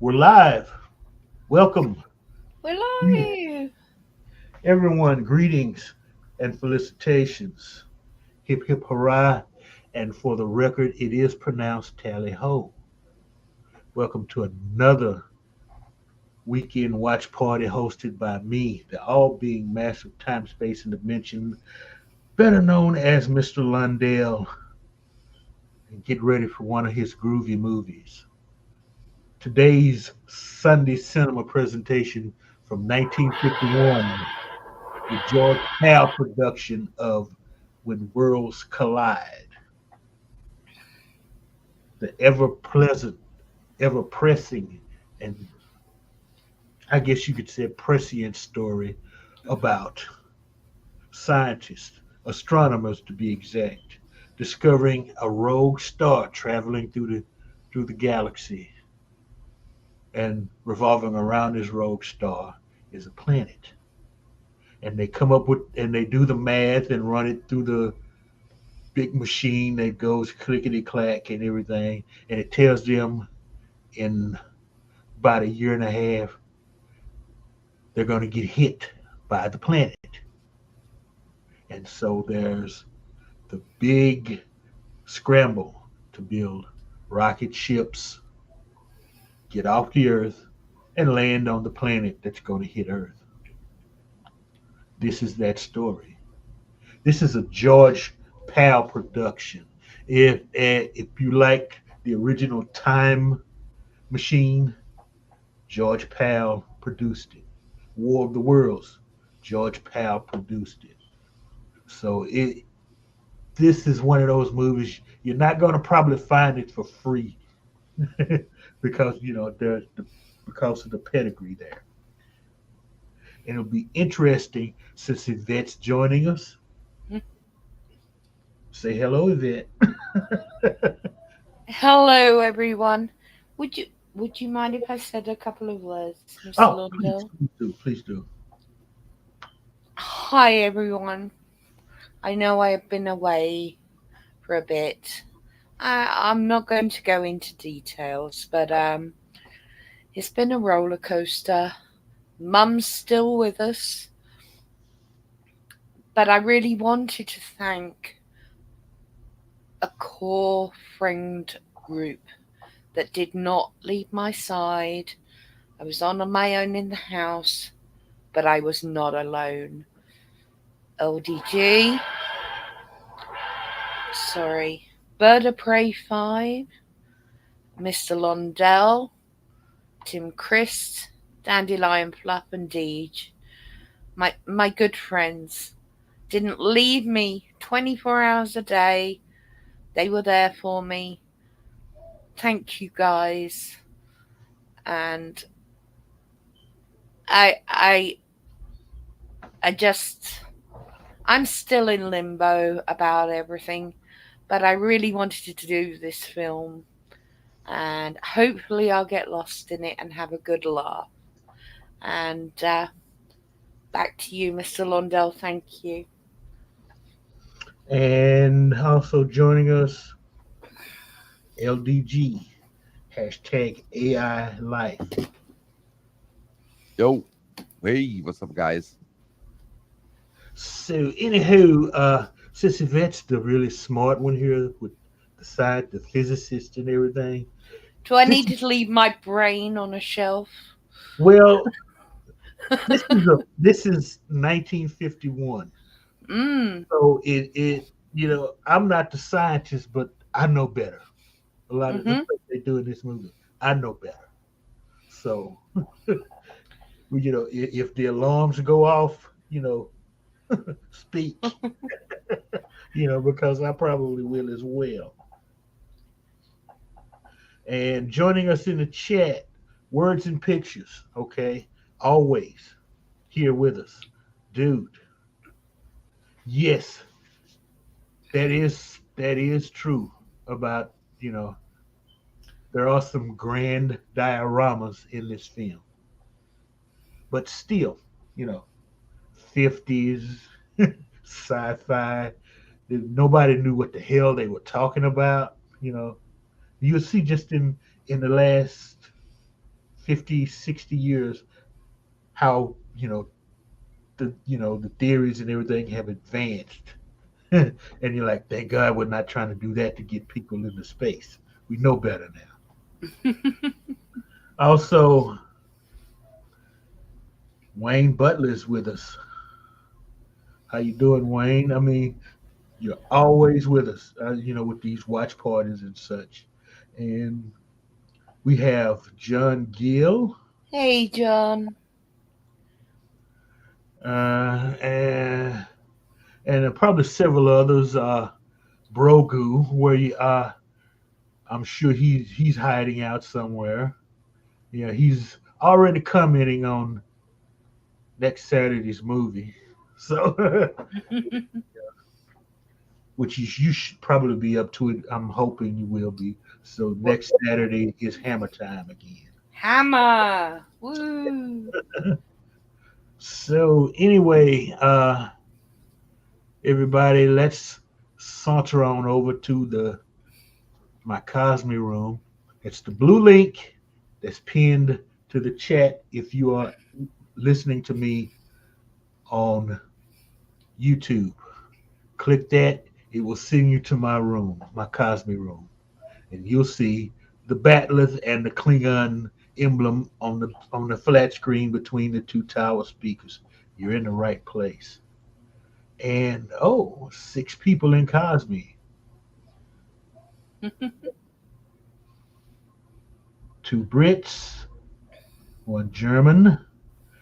We're live. Welcome, We're live. everyone. Greetings and felicitations. Hip hip hurrah. And for the record, it is pronounced tally ho. Welcome to another weekend watch party hosted by me, the all being massive time, space, and dimension, better known as Mr. Londell. And get ready for one of his groovy movies. Today's Sunday cinema presentation from 1951. The George Pal production of When Worlds Collide, the ever pleasant, ever pressing, and I guess you could say prescient story about scientists, astronomers to be exact, discovering a rogue star traveling through the galaxy, and revolving around this rogue star is a planet. And they come up with and they do the math and run it through the big machine that goes clickety clack and everything, and it tells them in about a year and a half they're going to get hit by the planet. And so there's the big scramble to build rocket ships, get off the Earth, and land on the planet that's going to hit Earth. This is that story. This is a George Pal production. If you like the original Time Machine, George Pal produced it. War of the Worlds, George Pal produced it. So this is one of those movies you're not going to probably find it for free because because of the pedigree there. And it'll be interesting since Yvette's joining us. Say hello, Yvette. Hello, everyone. Would you would you mind if I said a couple of words, Mr. Oh, please, Lundell? please do, please do. Hi, everyone. I know I have been away for a bit. I'm not going to go into details, but it's been a roller coaster. Mum's still with us, but I really wanted to thank a core friend group that did not leave my side. I was on my own in the house, but I was not alone. LDG, sorry, Bird of Prey 5, Mr. Londell, Tim Christ, Dandelion Fluff, and Deej. My good friends didn't leave me 24 hours a day. They were there for me. Thank you guys. And I I I just I'm still in limbo about everything, but I really wanted to do this film, and hopefully I'll get lost in it and have a good laugh. And back to you, Mr. Lundell. Thank you. And also joining us, LDG, hashtag AI Life. Yo, hey, what's up, guys? So, anywho, since Yvette's the really smart one here with the physicist and everything, Do I this need to leave my brain on a shelf? well, this is 1951. Mmm. So I'm not the scientist, but I know better. A lot of the Mm-hmm. stuff they do in this movie, I know better. So, if the alarms go off, speak, because I probably will as well. And joining us in the chat, words and pictures, okay? Always here with us. Dude, yes, that is true about, there are some grand dioramas in this film. But still, you know, 50s sci-fi. Nobody knew what the hell they were talking about. You'll see just in the last 50, 60 years, how the theories and everything have advanced. And you're like, thank God we're not trying to do that to get people into space. We know better now. Also, Wayne Butler's with us. How you doing, Wayne? I mean, you're always with us, with these watch parties and such. And we have John Gill, Hey, John. and probably several others. Brogu, where I'm sure he's hiding out somewhere. Yeah, he's already commenting on next Saturday's movie. So, which you should probably be up to it. I'm hoping you will be. So next Saturday is Hammer Time again. Hammer. Woo. So anyway, everybody, let's saunter on over to the my Cosme room. It's the blue link that's pinned to the chat if you are listening to me on YouTube. Click that, it will send you to my room, my Cosme room. And you'll see the Batleth and the Klingon emblem on the flat screen between the two tower speakers. You're in the right place. And oh, 6 people in Cosme. 2 Brits, 1 German,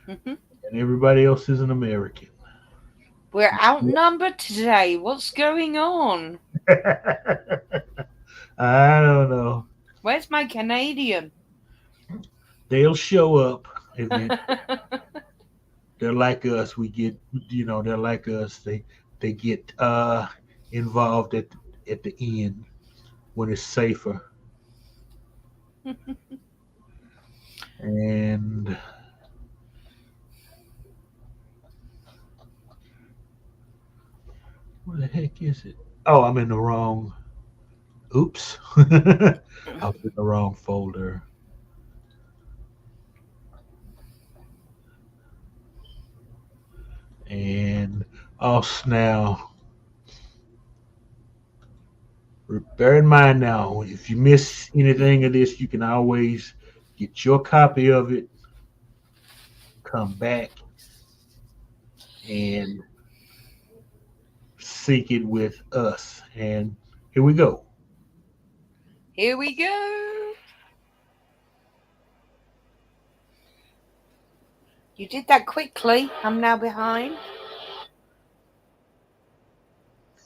and everybody else is an American. We're outnumbered today. What's going on? I don't know. Where's my Canadian? They'll show up eventually. They're like us. They're like us. They get involved at the end when it's safer. And where the heck is it? Oh, I'm in the wrong. Oops. I was in the wrong folder. And now, bear in mind now, if you miss anything of this, you can always get your copy of it, come back, and seek it with us. And here we go. Here we go. You did that quickly. I'm now behind.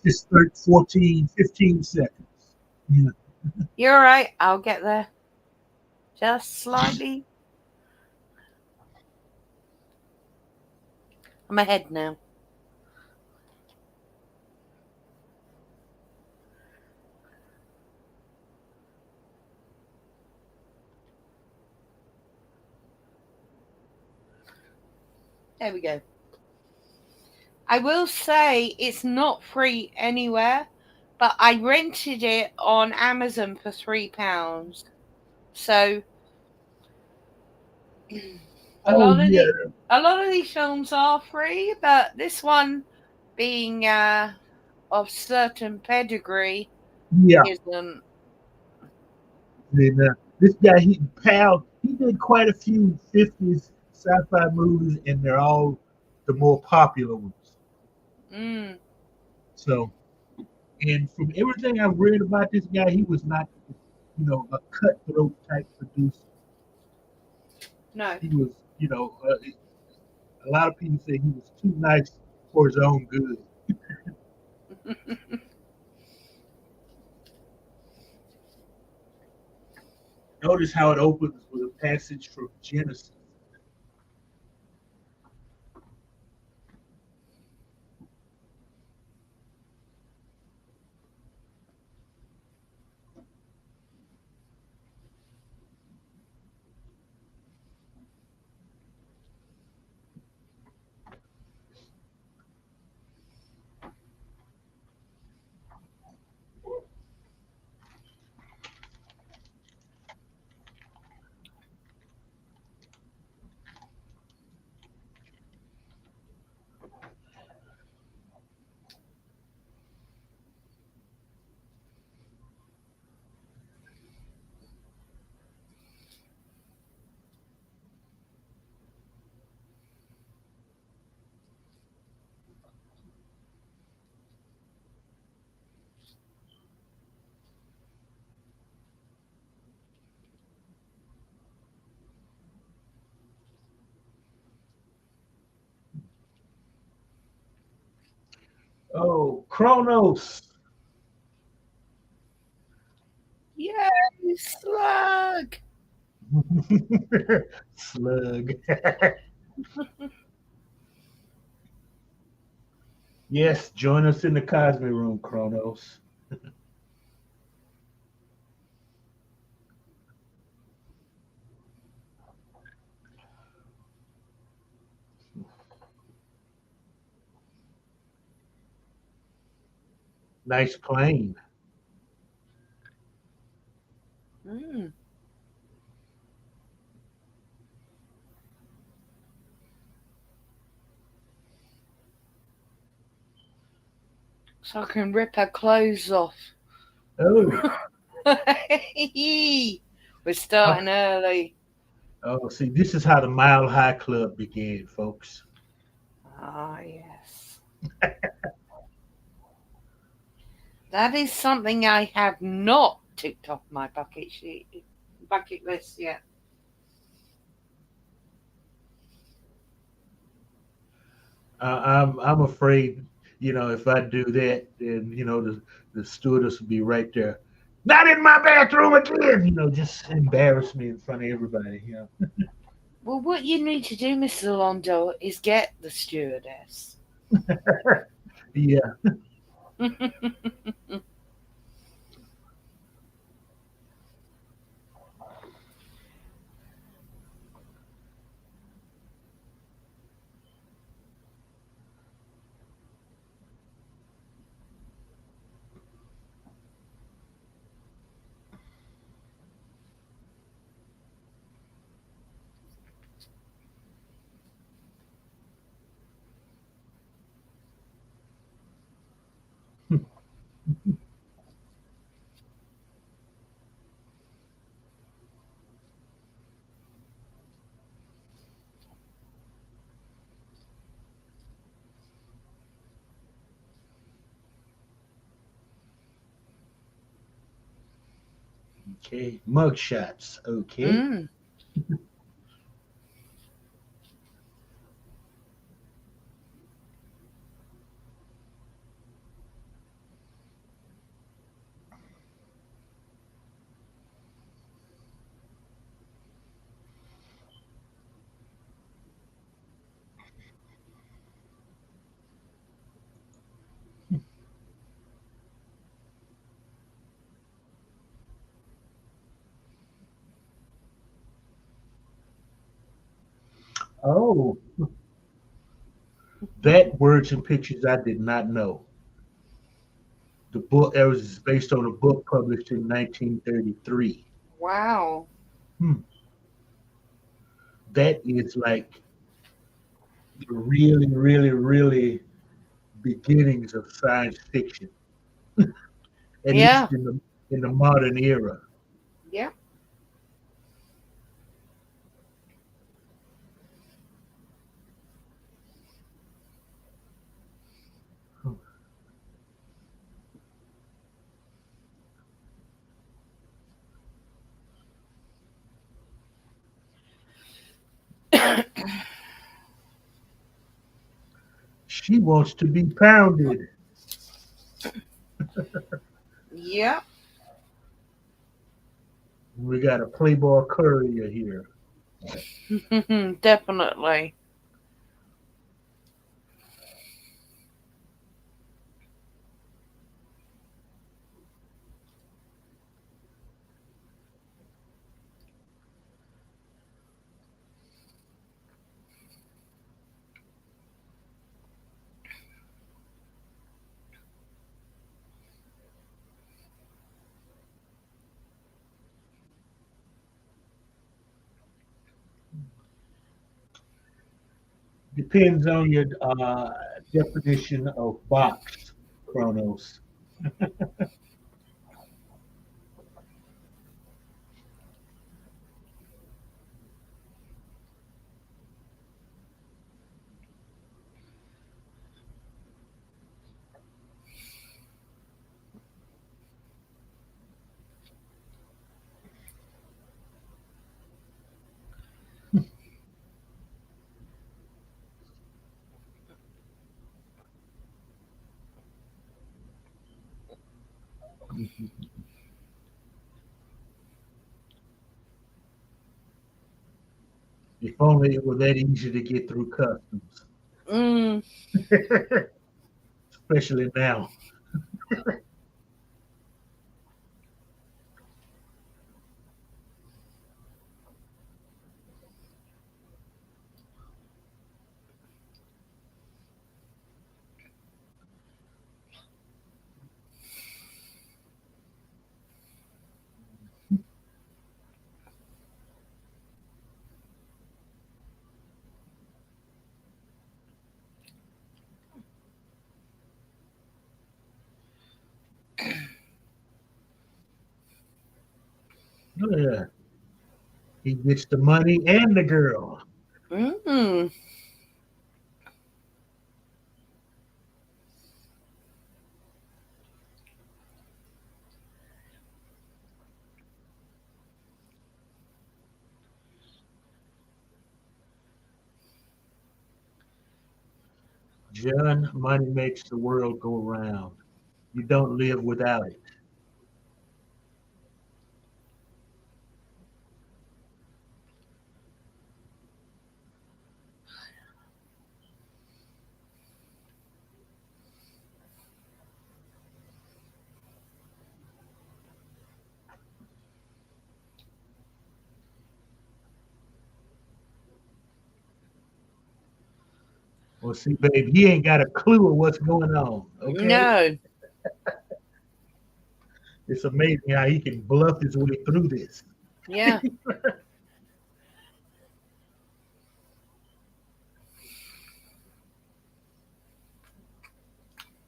Just 14, 15 seconds. Yeah. You're all right. I'll get there. Just slightly. I'm ahead now. There we go. I will say it's not free anywhere, but I rented it on Amazon for £3. So a lot of these films are free, but this one, being of certain pedigree, Yeah. isn't. And, this guy, he did quite a few 50s sci-fi movies, and they're all the more popular ones. So, and from everything I've read about this guy, he was not, a cutthroat type producer. No. He was, a lot of people say he was too nice for his own good. Notice how it opens with a passage from Genesis. Kronos. Yay, slug! Slug. Yes, join us in the Cosmic Room, Kronos. Nice plane. Mm. So I can rip her clothes off. Oh, We're starting early. oh, see, this is how the Mile High Club began, folks. Ah, yes. That is something I have not ticked off my bucket list yet. I'm afraid, if I do that, then the stewardess will be right there. Not in my bathroom again. Just embarrass me in front of everybody. Well, what you need to do, Mr. Londell, is get the stewardess. Yeah. Okay. Mug shots. Okay. Mm. Oh, that words and pictures I did not know. The book that was based on a book published in 1933. Wow. Hmm. That is like the really, really, really beginnings of science fiction, at Yeah. least in the modern era. Yeah. She wants to be pounded. Yeah. We got a Playboy courier here. Definitely. Depends on your definition of box, Chronos. If only it were that easy to get through customs. Mm. Especially now. Oh, yeah. He gets the money and the girl. Mm. John, money makes the world go round. You don't live without it. Well, see, babe, he ain't got a clue of what's going on. Okay. No. It's amazing how he can bluff his way through this. Yeah.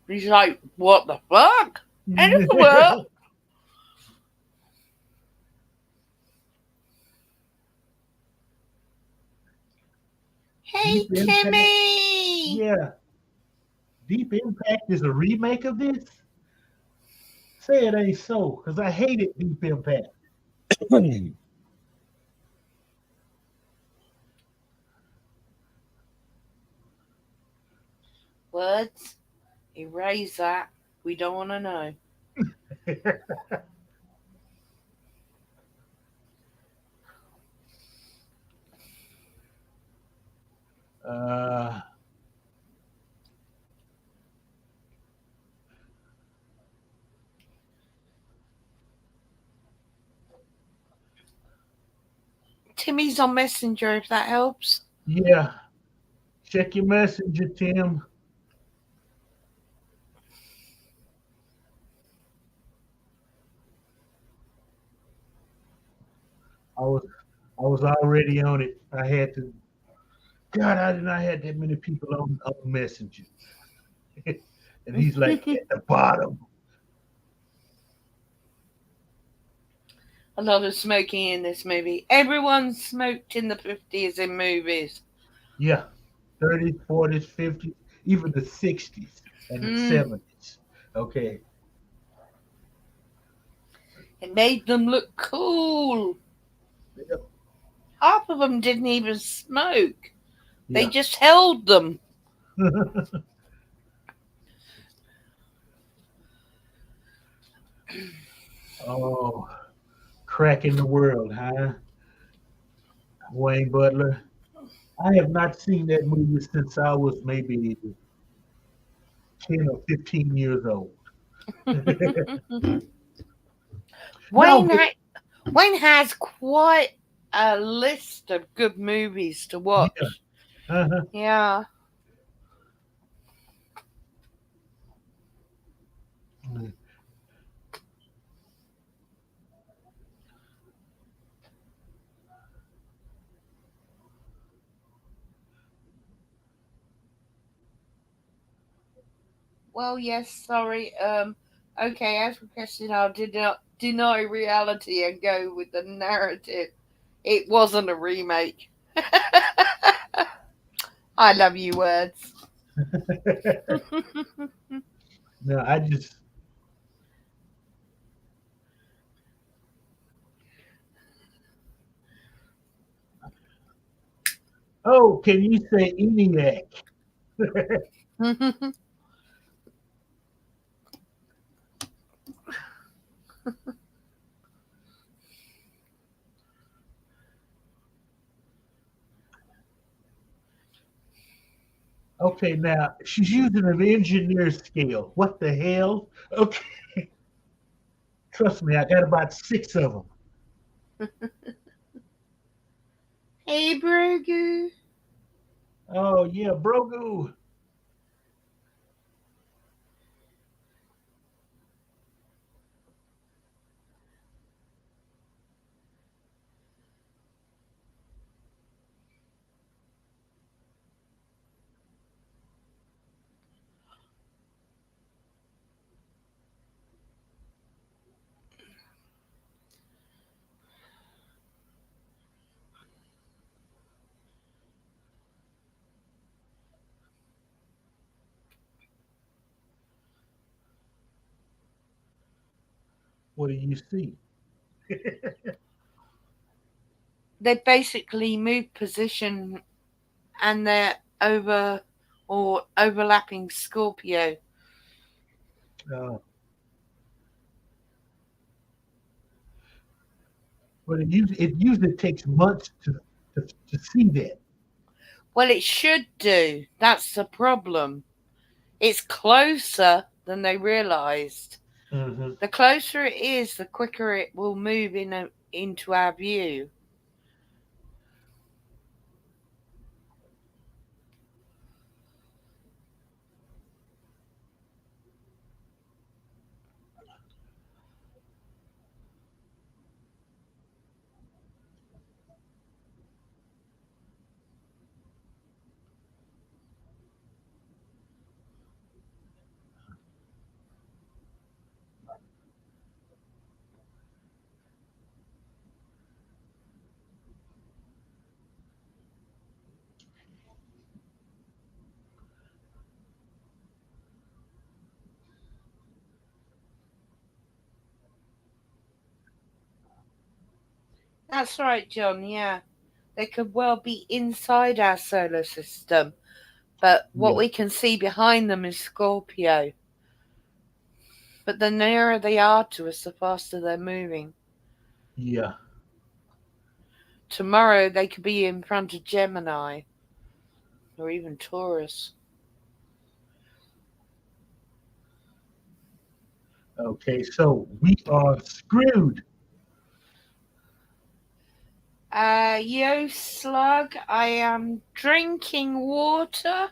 He's like, what the fuck? And in the world. Hey, Deep Impact. Timmy. Yeah. Deep Impact is a remake of this? Say it ain't so, because I hated Deep Impact. Words. Erase that. We don't want to know. Timmy's on Messenger, if that helps. Yeah. Check your messenger, Tim. I was already on it. I had to. God, I did not have that many people on Messenger. And he's like at the bottom. A lot of smoking in this movie. Everyone smoked in the 50s in movies. Yeah. 30s, 40s, 50s, even the 60s and the 70s. Okay. It made them look cool. Yep. Half of them didn't even smoke. Yeah. They just held them. Oh, cracking the world, huh? Wayne Butler. I have not seen that movie since I was maybe 10 or 15 years old. Wayne has quite a list of good movies to watch. Yeah. Uh-huh. Yeah. Well, yes, sorry. Okay, as requested, I'll deny reality and go with the narrative. It wasn't a remake. I love you, words. No, I just. Oh, can you say ENIAC? Okay, now she's using an engineer scale. What the hell? Okay, trust me, I got about 6 of them. Hey, Brogu. Oh yeah, Brogu. What do you see? They basically move position and they're over or overlapping Scorpio. Uh, but it usually takes months to see that. Well, it should do. That's the problem. It's closer than they realised. Mm-hmm. The closer it is, the quicker it will move into our view. That's right, John, yeah. They could well be inside our solar system, but what Yeah, we can see behind them is Scorpio. But the nearer they are to us, the faster they're moving. yeah. Tomorrow they could be in front of Gemini or even Taurus. Okay, so we are screwed. Yo, Slug, I am drinking water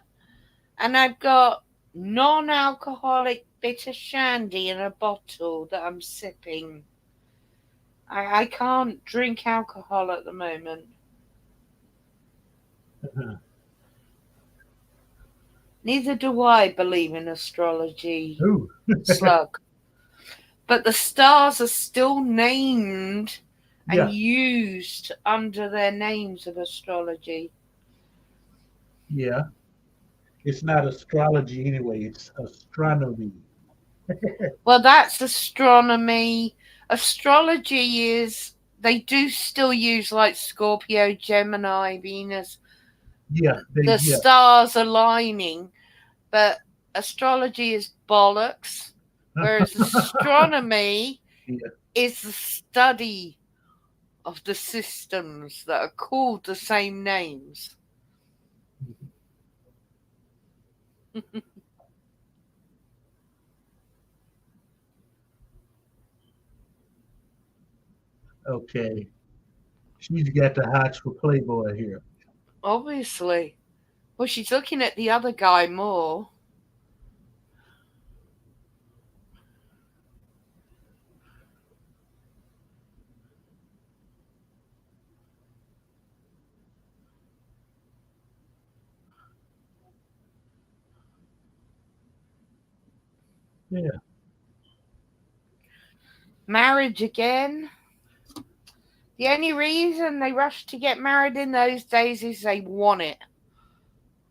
and I've got non-alcoholic bitter shandy in a bottle that I'm sipping. I can't drink alcohol at the moment. Uh-huh. Neither do I believe in astrology, Ooh. Slug. But the stars are still named and Yeah, used under their names of astrology. yeah. It's not astrology anyway, it's astronomy. Well, that's astronomy. Astrology is, they do still use like Scorpio, Gemini, Venus, the Yeah. stars aligning, but astrology is bollocks, whereas astronomy Yeah. is the study of the systems that are called the same names. Okay. She's got the hots for Playboy here. Obviously. Well, she's looking at the other guy more. Yeah. Marriage again. The only reason they rushed to get married in those days is they want it.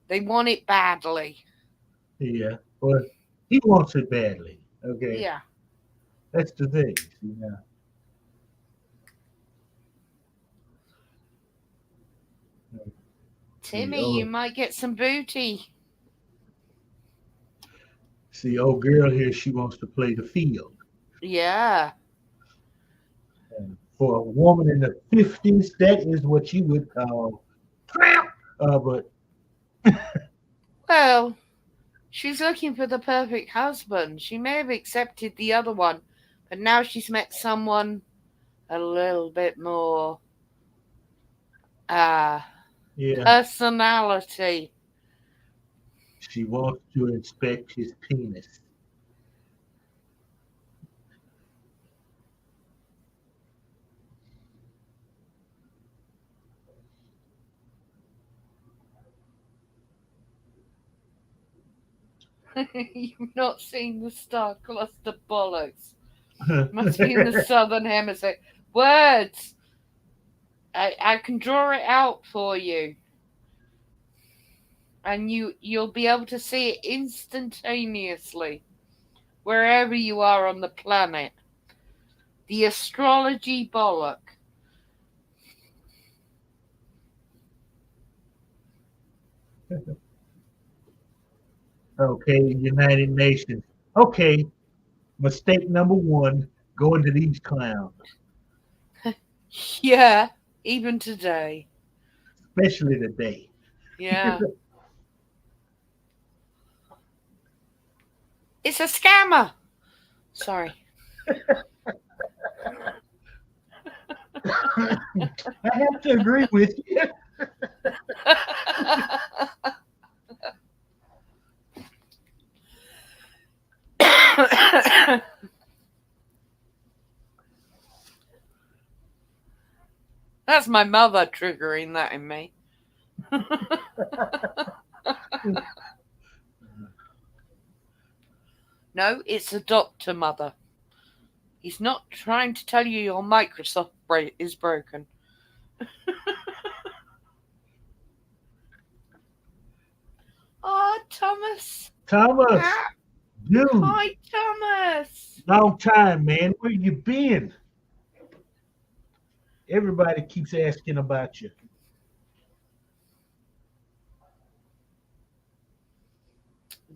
They want it badly. Yeah. Well, he wants it badly. Okay. Yeah. That's the thing. See now. See, Timmy, you might get some booty. old girl here, she wants to play the field. Yeah. For a woman in the 50s, that is what you would call tramp. But Well, she's looking for the perfect husband. She may have accepted the other one, but now she's met someone a little bit more yeah, personality. she wants to inspect his penis. You've not seen the star cluster bollocks. Must be in the southern hemisphere. Words! I can draw it out for you. And you'll be able to see it instantaneously wherever you are on the planet. The astrology bollock. Okay, United Nations. Okay, mistake number one, going to these clowns, Yeah, even today. especially today. Yeah. It's a scammer. Sorry. I have to agree with you. That's my mother triggering that in me. No, it's a doctor, mother. He's not trying to tell you your Microsoft is broken. Oh, Thomas. Thomas, dude, Hi, Thomas. long time, man. Where you been? Everybody keeps asking about you.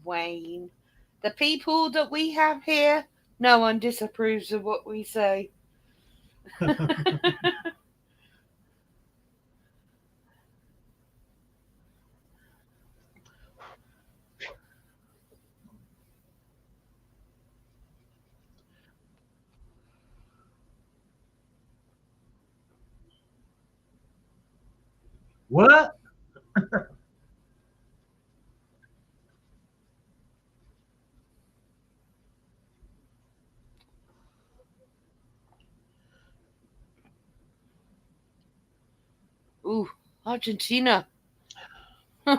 Wayne. The people that we have here, no one disapproves of what we say. What? Ooh, Argentina. The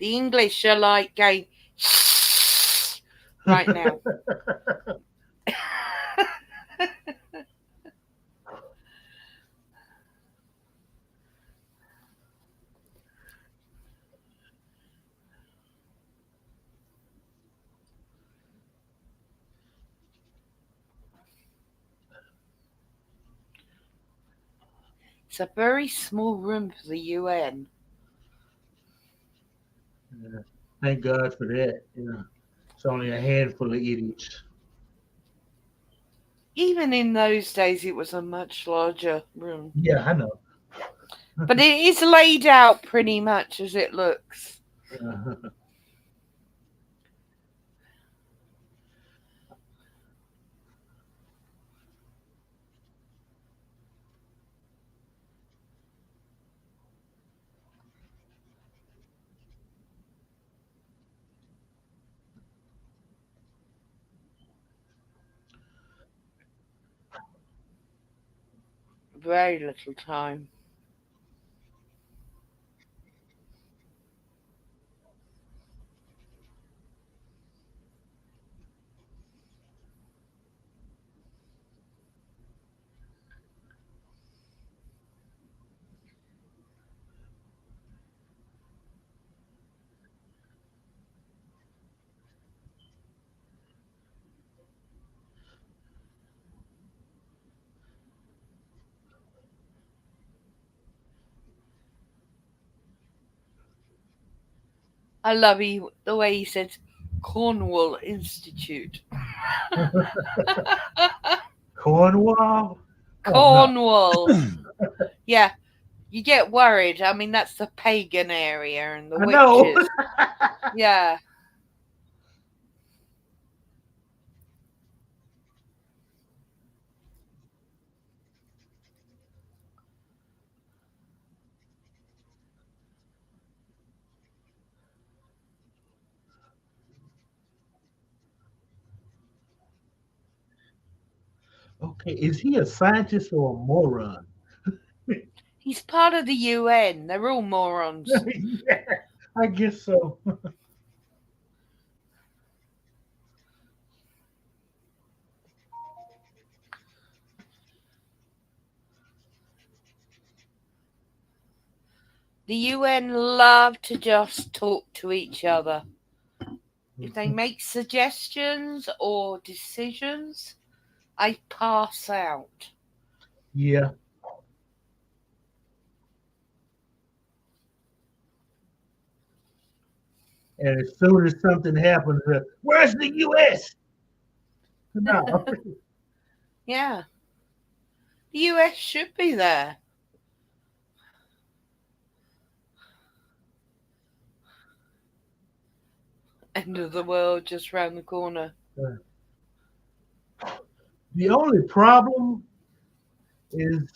English are like going right now. It's a very small room for the UN. Thank God for that. It's only a handful of idiots. Even in those days, it was a much larger room. Yeah, I know. But it is laid out pretty much as it looks. Very little time. I love the way he said Cornwall Institute. Cornwall? Oh, no. Cornwall. Yeah, you get worried. I mean, that's the pagan area and the I know. witches. Yeah. Okay, is he a scientist or a moron? He's part of the UN. They're all morons. Yeah, I guess so. The UN love to just talk to each other. If they make suggestions or decisions, I pass out. Yeah. And as soon as something happens, where's the U.S.? No. Yeah. The US should be there. End of the world just round the corner. The only problem is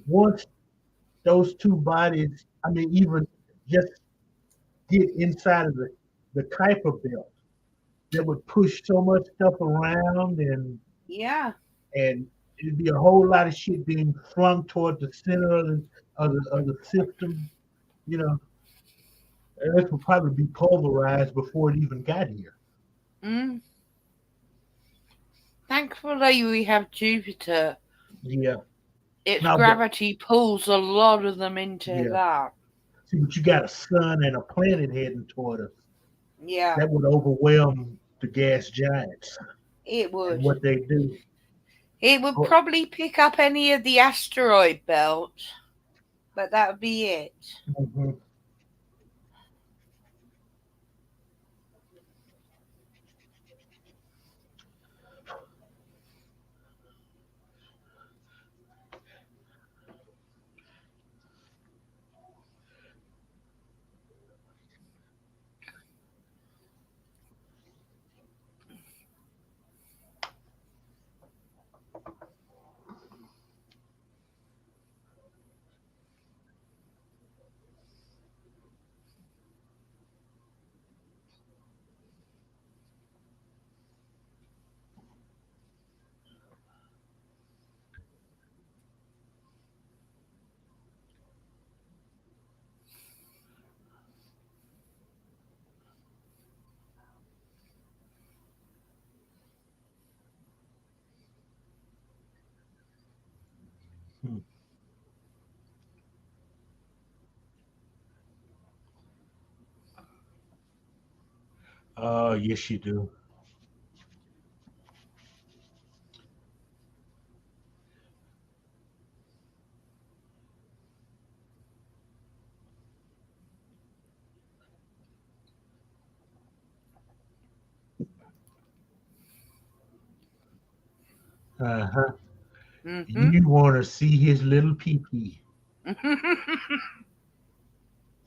once those two bodies, I mean, even just get inside of the Kuiper belt, that would push so much stuff around Yeah. and it'd be a whole lot of shit being flung toward the center of the system, you know. And this would probably be pulverized before it even got here. Mm. Thankfully, we have Jupiter. Yeah. Its Now, gravity pulls a lot of them into Yeah. that. See, but you got a sun and a planet heading toward us. Yeah, That would overwhelm the gas giants it and would. what they do. It would Oh. probably pick up any of the asteroid belt, but that would be it. Mm-hmm. Oh, yes, you do. Uh-huh. Mm-hmm. You want to see his little pee-pee.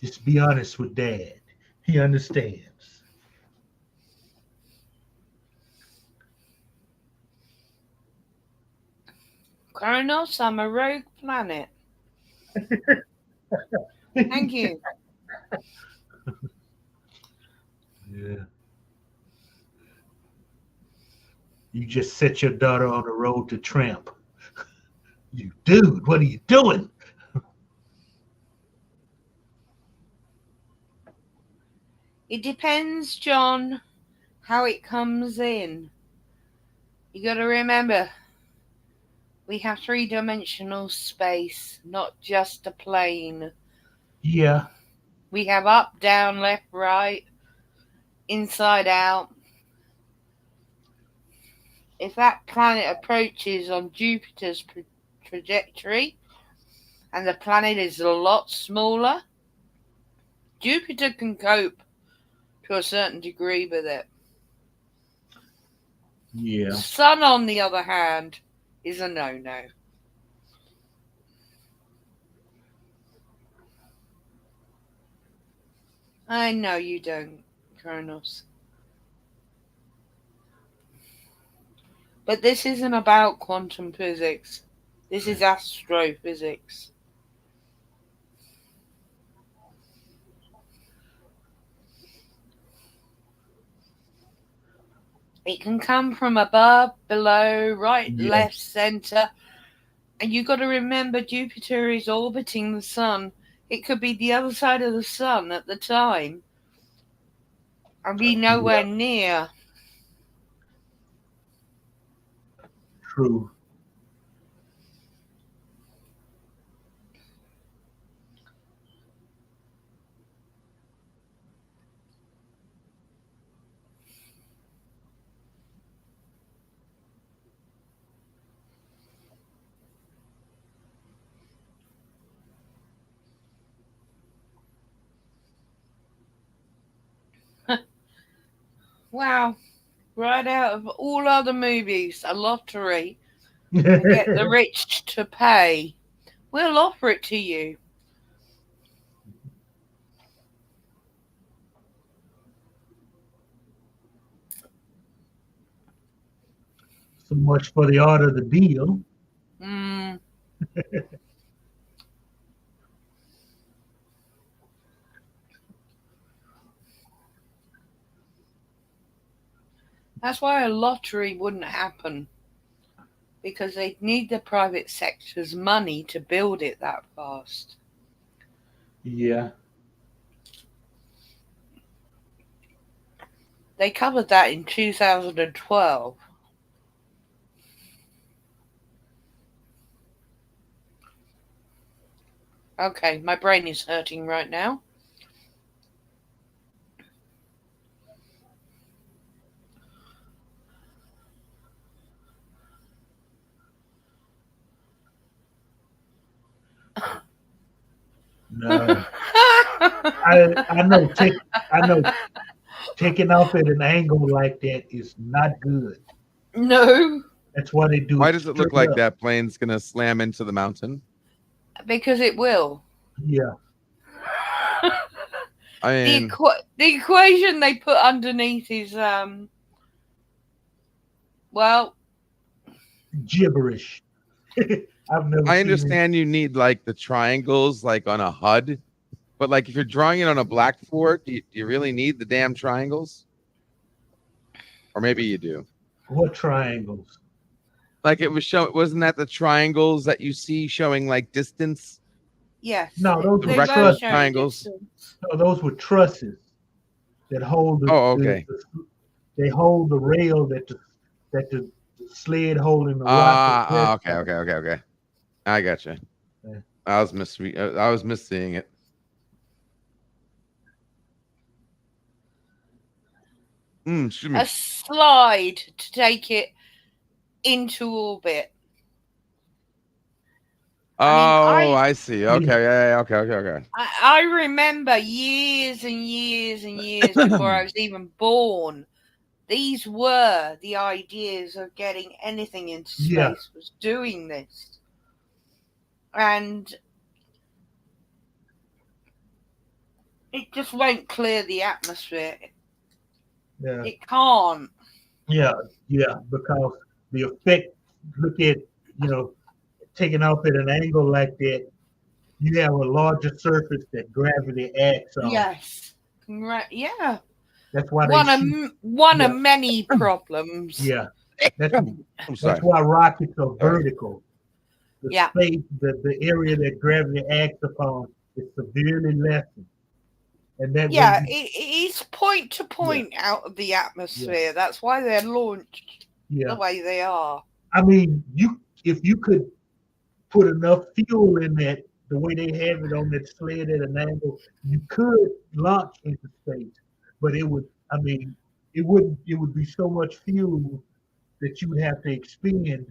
Just be honest with Dad. He understands. Kronos, I'm a rogue planet. Thank you. Yeah. You just set your daughter on the road to tramp. You dude, what are you doing? It depends, John, how it comes in. You got to remember, we have three-dimensional space, not just a plane. Yeah. We have up, down, left, right, inside out. If that planet approaches on Jupiter's trajectory and the planet is a lot smaller, Jupiter can cope to a certain degree with it. Yeah. Sun, on the other hand, is a no-no. I know you don't, Kronos. But this isn't about quantum physics. This is astrophysics. It can come from above, below, right, Yeah. left, centre. And you've got to remember Jupiter is orbiting the sun. It could be the other side of the sun at the time and be nowhere near. True. Wow. Right out of all other movies, a lottery, and get the rich to pay. We'll offer it to you. So much for the art of the deal. Mm. That's why a lottery wouldn't happen. Because they'd need the private sector's money to build it that fast. Yeah. They covered that in 2012. Okay, my brain is hurting right now. No. I know taking off at an angle like that is not good. No, That's why they do Why it does it look straight like up. that plane's gonna slam into the mountain? because it will. Yeah. I mean, The equation they put underneath is well, Gibberish. I've never I seen understand you need like the triangles like on a HUD, but like if you're drawing it on a blackboard, do you really need the damn triangles? Or maybe you do. what triangles. Like it was showing, wasn't that the triangles that you see showing like distance? yes. No, those were Rectangle trusses. triangles. No, those were trusses that hold the, Oh, okay. they hold the rail that the sled holding the rocket. Okay. I gotcha. Yeah. I was misseeing it. Excuse me. A slide to take it into orbit. I see. Okay, yeah, okay. I remember years and years and years before I was even born. These were the ideas of getting anything into space, Yeah. was doing this. And it just won't clear the atmosphere. Yeah. It can't. Yeah, because the effect, look at, taking off at an angle like that, you have a larger surface that gravity acts on. Yes. Yeah. That's why One of many problems. Yeah. I'm sorry. That's why rockets are vertical. The Yeah. space, the area that gravity acts upon is severely lessened. And that it's point to point out of the atmosphere. Yeah. That's why they're launched the way they are. I mean, if you could put enough fuel in that, the way they have it on that sled at an angle, you could launch into space. But it would be so much fuel that you would have to expend,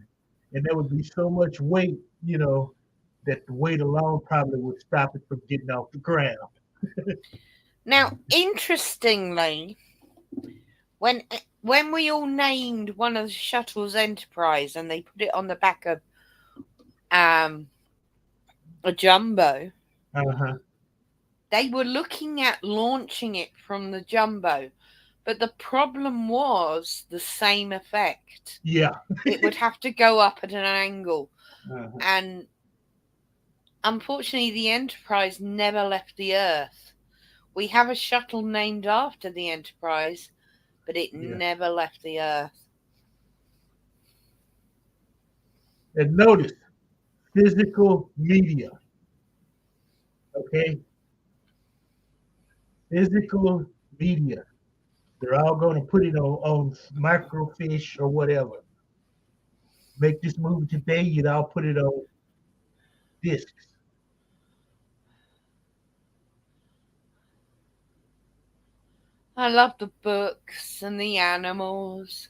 and there would be so much weight, that the weight alone probably would stop it from getting off the ground. Now, interestingly, when when we all named one of the shuttles Enterprise and they put it on the back of a jumbo, they were looking at launching it from the jumbo, but the problem was the same effect. Yeah. It would have to go up at an angle. And unfortunately, the Enterprise never left the Earth. We have a shuttle named after the Enterprise, but it never left the Earth. And notice, physical media. Okay? Physical media. They're all going to put it on microfiche or whatever. Make this movie today, you'd all put it on discs. I love the books and the animals.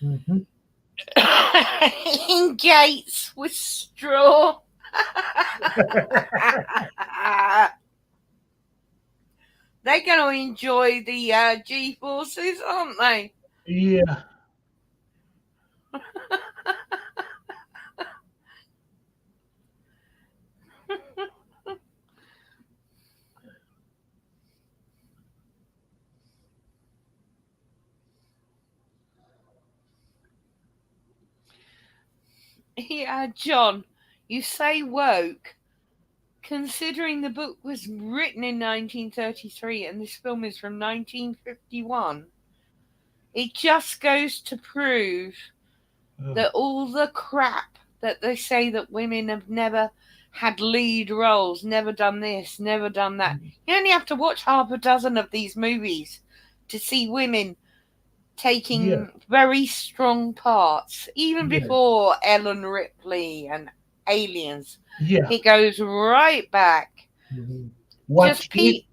Mm-hmm. In gates with straw. They're going to enjoy the G-forces, aren't they? Yeah. Yeah, John, you say woke. Considering the book was written in 1933 and this film is from 1951, it just goes to prove that all the crap that they say that women have never had lead roles, never done this, never done that. You only have to watch half a dozen of these movies to see women taking very strong parts, even before Ellen Ripley and Aliens. Yeah. It goes right back. Mm-hmm. Watch any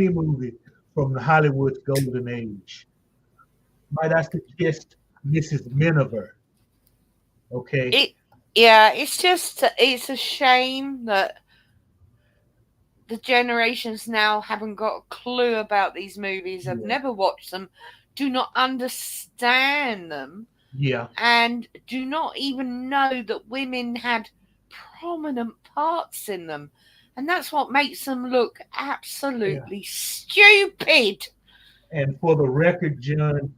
movie from the Hollywood's golden age. Might I suggest Mrs. Miniver? Okay. It's a shame that the generations now haven't got a clue about these movies, have never watched them, do not understand them, and do not even know that women had prominent parts in them. And that's what makes them look absolutely stupid. And for the record, John,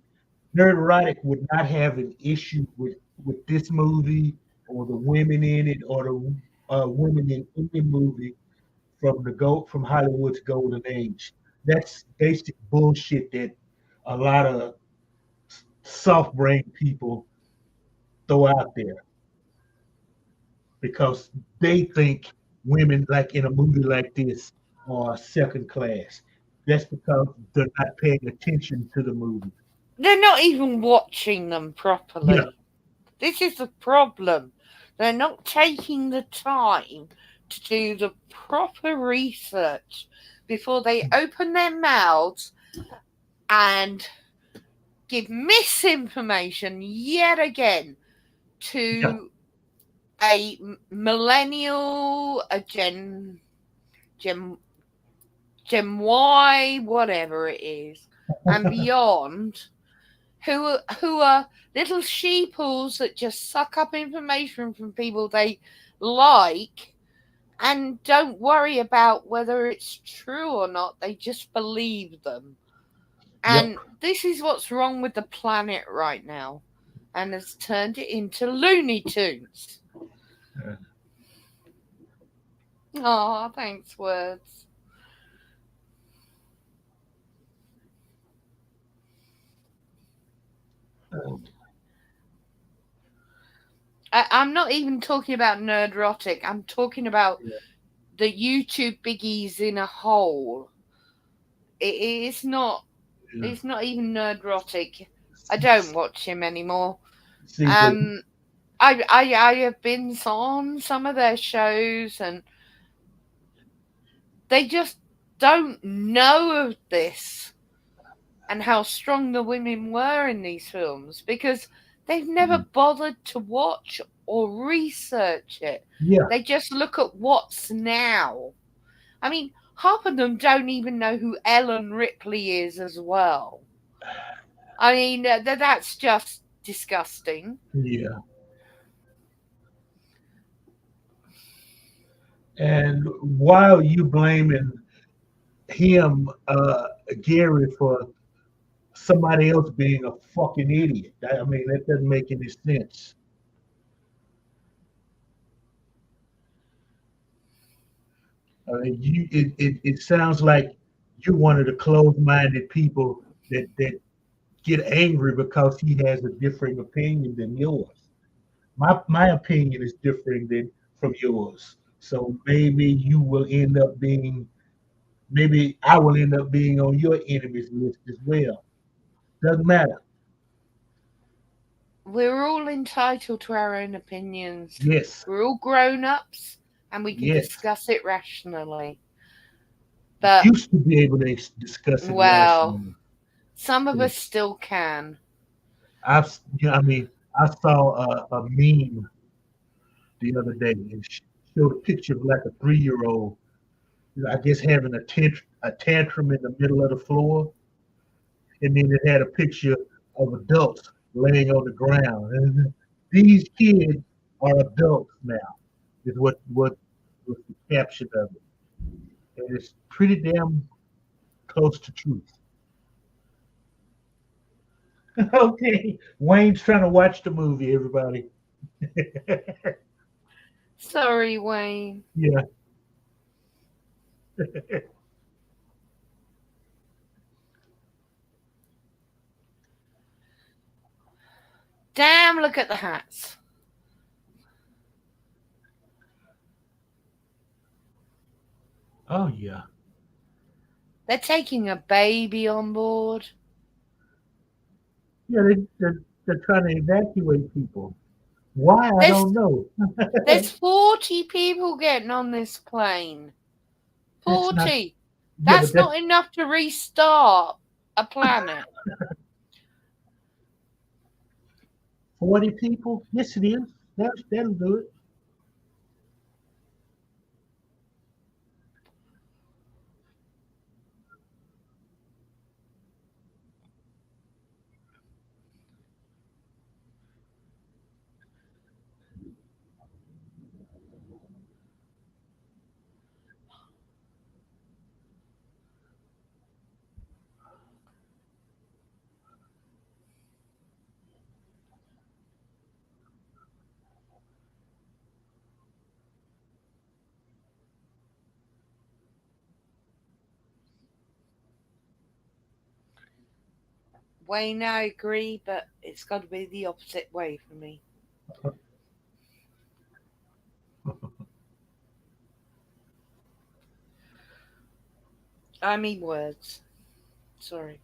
Nerd Erotic would not have an issue with this movie or the women in it or the women in any movie from Hollywood's golden age. That's basic bullshit that a lot of soft brain people throw out there because they think women, like in a movie like this, are second class. That's because they're not paying attention to the movie. They're not even watching them properly. Yeah. This is the problem. They're not taking the time to do the proper research before they open their mouths and give misinformation yet again to a millennial, a Gen Y, whatever it is, and beyond, who are little sheeples that just suck up information from people they like and don't worry about whether it's true or not. They just believe them. And this is what's wrong with the planet right now, and has turned it into Looney Tunes. Oh, thanks, words. I'm not even talking about Nerdrotic. I'm talking about the YouTube biggies in a whole. It's not. It's not even Nerdrotic. I don't watch him anymore. I have been on some of their shows, and they just don't know of this and how strong the women were in these films because they've never bothered to watch or research it. They just look at what's now. I mean, half of them don't even know who Ellen Ripley is as well. I mean, that's just disgusting. Yeah. And why are you blaming him, Gary, for somebody else being a fucking idiot? I mean, that doesn't make any sense. It sounds like you're one of the closed-minded people that get angry because he has a differing opinion than yours. My opinion is differing than from yours. So maybe I will end up being on your enemies list as well. Doesn't matter. We're all entitled to our own opinions. Yes, We're all grown-ups and we can yes. discuss it rationally. But, Used to be able to discuss it well, rationally. some of us still can. I saw a meme the other day and showed a picture of like a 3-year-old, I guess having a tantrum in the middle of the floor, and then it had a picture of adults laying on the ground. And these kids are adults now, is what was the caption of it, and it's pretty damn close to truth. Okay, Wayne's trying to watch the movie. Everybody. Sorry, Wayne. Yeah. Damn, look at the hats. Oh yeah. They're taking a baby on board. Yeah, they're trying to evacuate people. Why? I don't know. There's 40 people getting on this plane. That's not. 40. Yeah, That's not enough to restart a planet. 40 people. Yes, it is. That'll do it. Wayne, I agree, but it's got to be the opposite way for me. I mean words. Sorry.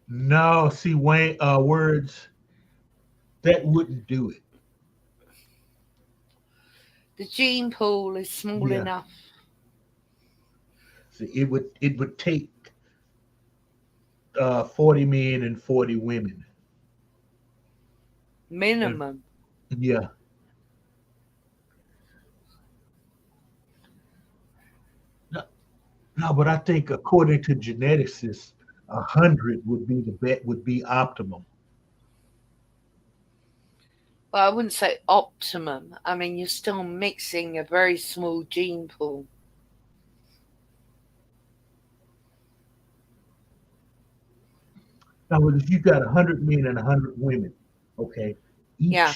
No, see, Wayne, words that wouldn't do it. The gene pool is small Yeah. enough. See, it would take 40 men and 40 women. Minimum. Yeah. No, but I think according to geneticists, 100 would be the bet would be optimum. Well, I wouldn't say optimum. I mean, you're still mixing a very small gene pool. Now, if you got 100 men and 100 women, okay, each, Yeah.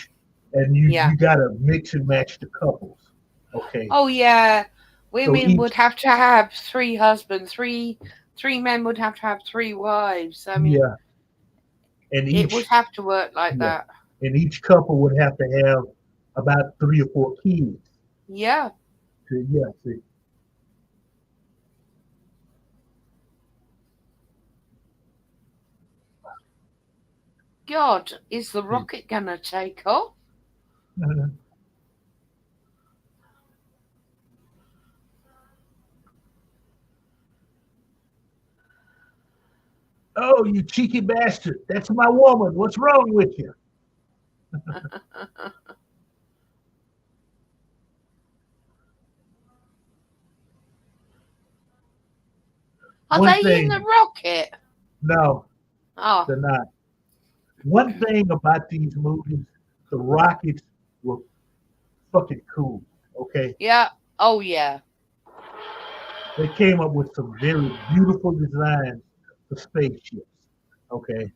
and you Yeah. got to mix and match the couples, okay. Oh, yeah. Women each- would have to have 3 husbands. Three men would have to have 3 wives. I mean, Yeah, and it would each have to work like yeah, that. and each couple would have to have about 3 or 4 kids. Yeah. Yeah, see, God, is the rocket going to take off? Oh, you cheeky bastard! That's my woman. What's wrong with you? Are One they thing, in the rocket? no, Oh, they're not. One thing about these movies, the rockets were fucking cool. Okay, yeah. Oh, yeah. they came up with some very beautiful designs for spaceships. Okay,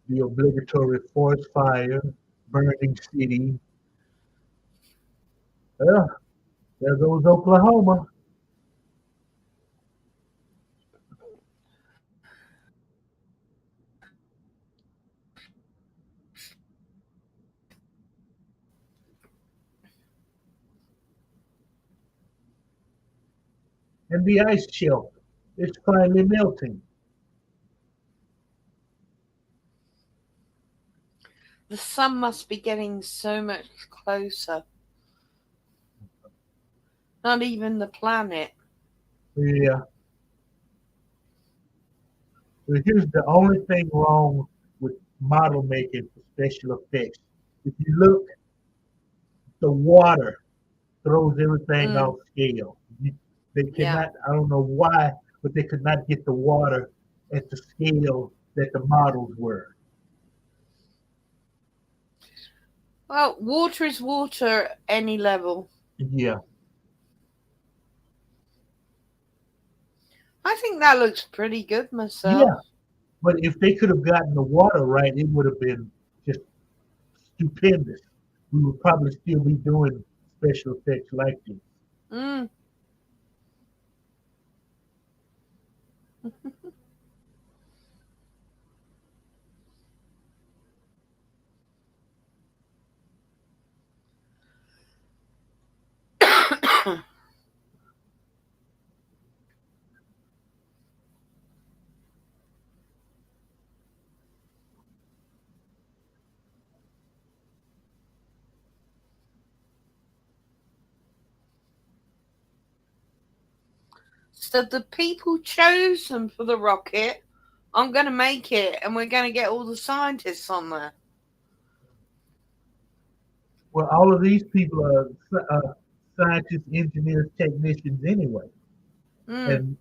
the obligatory forest fire, burning city. Well, there goes Oklahoma. And the ice shelf is finally melting. The sun must be getting so much closer. Not even the planet. Yeah. But here's the only thing wrong with model making for special effects. If you look, the water throws everything off scale. They Yeah. cannot, I don't know why, but they could not get the water at the scale that the models were. Well, water is water at any level. Yeah. I think that looks pretty good myself. Yeah. But if they could have gotten the water right, it would have been just stupendous. We would probably still be doing special effects like this. Mm. So the people chosen for the rocket aren't going to make it, and we're going to get all the scientists on there. Well, all of these people are scientists, engineers, technicians anyway, Mm.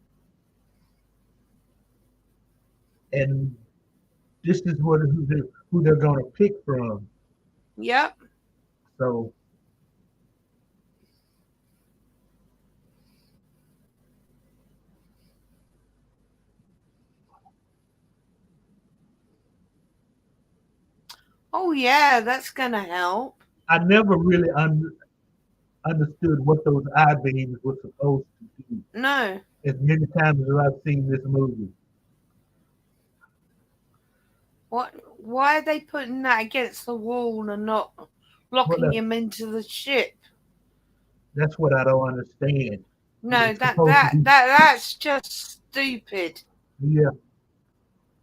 and this is who they're going to pick from. Yep. So Oh, yeah, that's going to help. I never really understood what those I beams were supposed to do. No. As many times as I've seen this movie. What? Why are they putting that against the wall and not locking him into the ship? That's what I don't understand. No, that's just stupid. Yeah.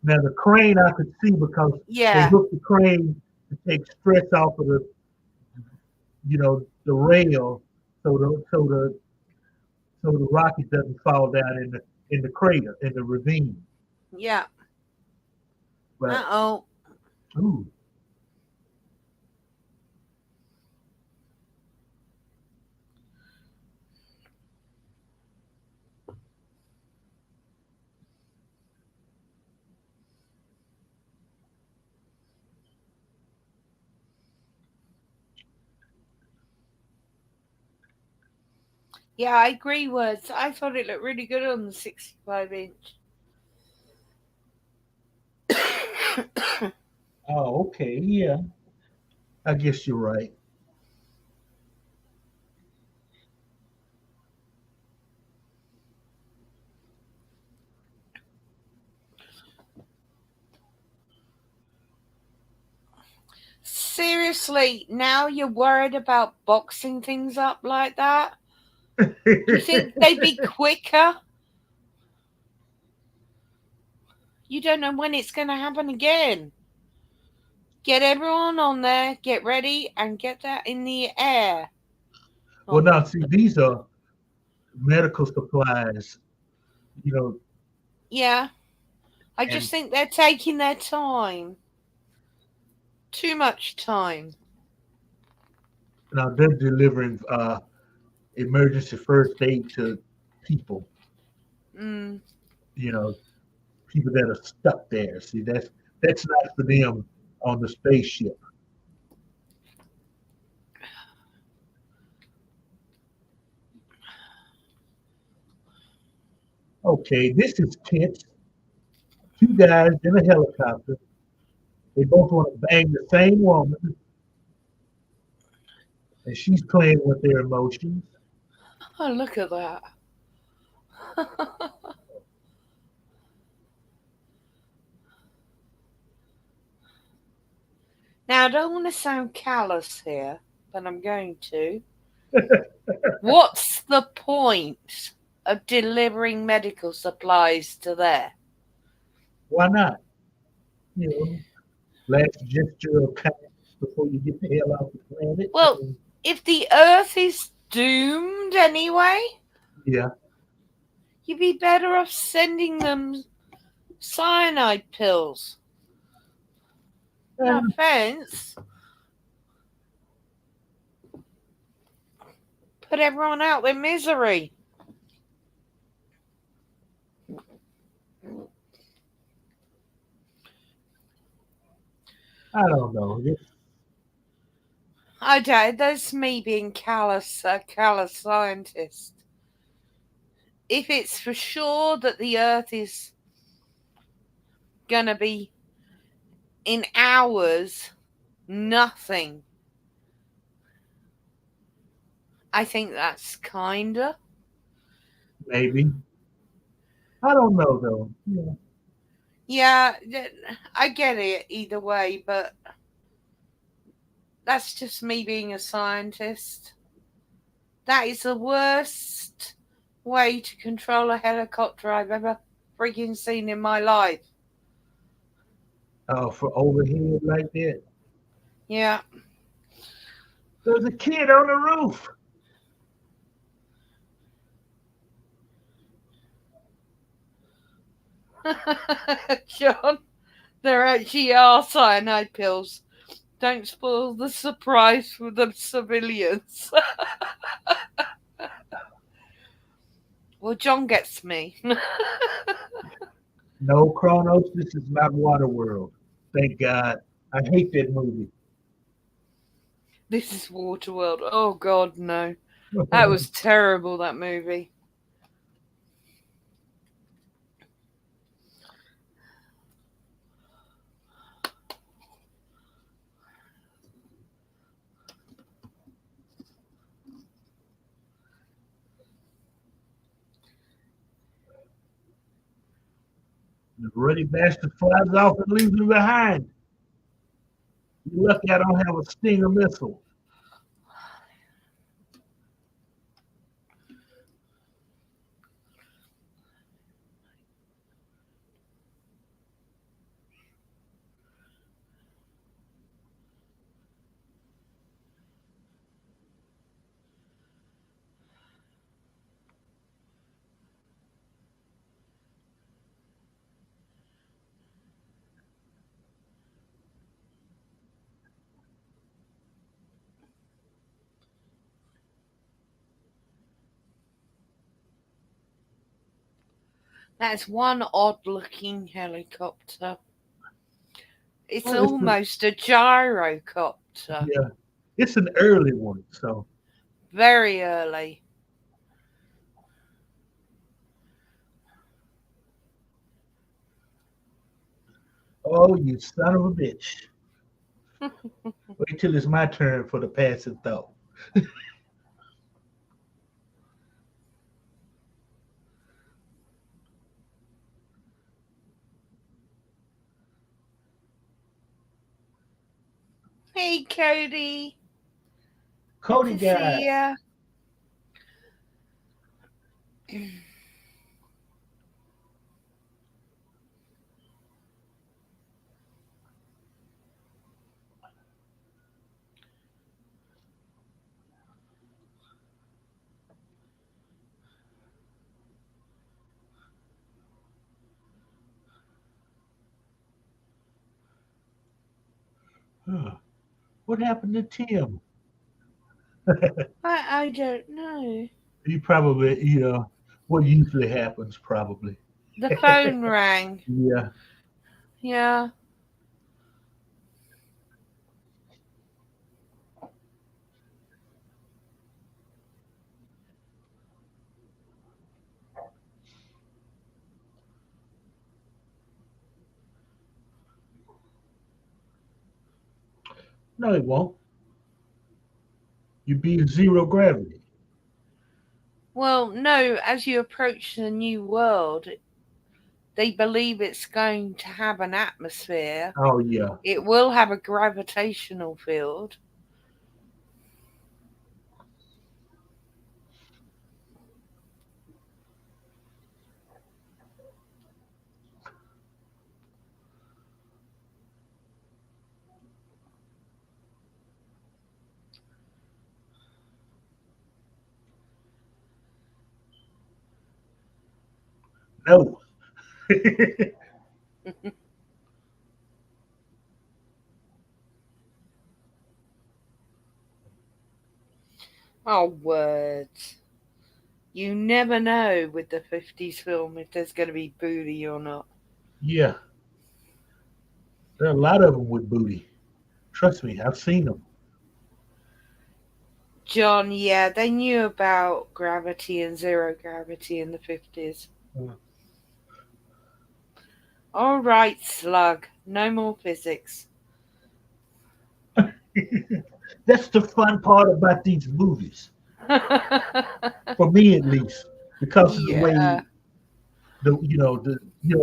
Now the crane I could see because they hooked the crane to take stress off of the rail, so the rocket doesn't fall down in the crater, in the ravine. Yeah. But, ooh. Yeah, I agree, Words. I thought it looked really good on the 65-inch. Oh, okay, yeah. I guess you're right. Seriously, now you're worried about boxing things up like that? Do you think they'd be quicker? You don't know when it's going to happen again. Get everyone on there, get ready, and get that in the air. Well, now, see, these are medical supplies, Yeah. I just think they're taking their time. Too much time. Now they're delivering emergency first aid to people. Mm. You know, people that are stuck there. See, that's not for them on the spaceship. Okay, this is tense. Two guys in a helicopter. They both want to bang the same woman, and she's playing with their emotions. Oh, look at that. Now, I don't want to sound callous here, but I'm going to. What's the point of delivering medical supplies to there? Why not? You know, last gesture of kindness before you get the hell off the planet. Well, if the Earth is doomed anyway, Yeah. you'd be better off sending them cyanide pills. No offense. Put everyone out their misery. I don't know. I doubt that's me being callous, a callous scientist. If it's for sure that the Earth is gonna be in hours, nothing. I think that's kinda. Maybe. I don't know though. Yeah, I get it either way, but that's just me being a scientist. That is the worst way to control a helicopter I've ever freaking seen in my life. For overhead like that. Yeah. There's a kid on the roof. John, there actually are cyanide pills. Don't spoil the surprise for the civilians. Well, John gets me. No, Kronos, this is not Waterworld. Thank God. I hate that movie. This is Waterworld. Oh, God, no. That was terrible, that movie. The ruddy bastard flies off and leaves me behind. You're lucky I don't have a Stinger missile. That's one odd-looking helicopter. It's Well, almost a gyrocopter. Yeah, it's an early one, so. Very early. Oh, you son of a bitch. Wait till it's my turn for the passing thought. Hey, Cody. Cody Good to guy. see ya. Huh. What happened to Tim? I don't know. He probably, what usually happens, probably. The phone rang. Yeah. Yeah. No, it won't. You'd be in zero gravity. Well, no, as you approach the new world, they believe it's going to have an atmosphere. Oh, yeah. It will have a gravitational field. No. Oh, words. You never know with the 50s film if there's going to be booty or not. Yeah. There are a lot of them with booty. Trust me, I've seen them. John, yeah, they knew about gravity and zero gravity in the 50s. Mm. All right, slug. No more physics. That's the fun part about these movies, for me at least, because of the way Yeah.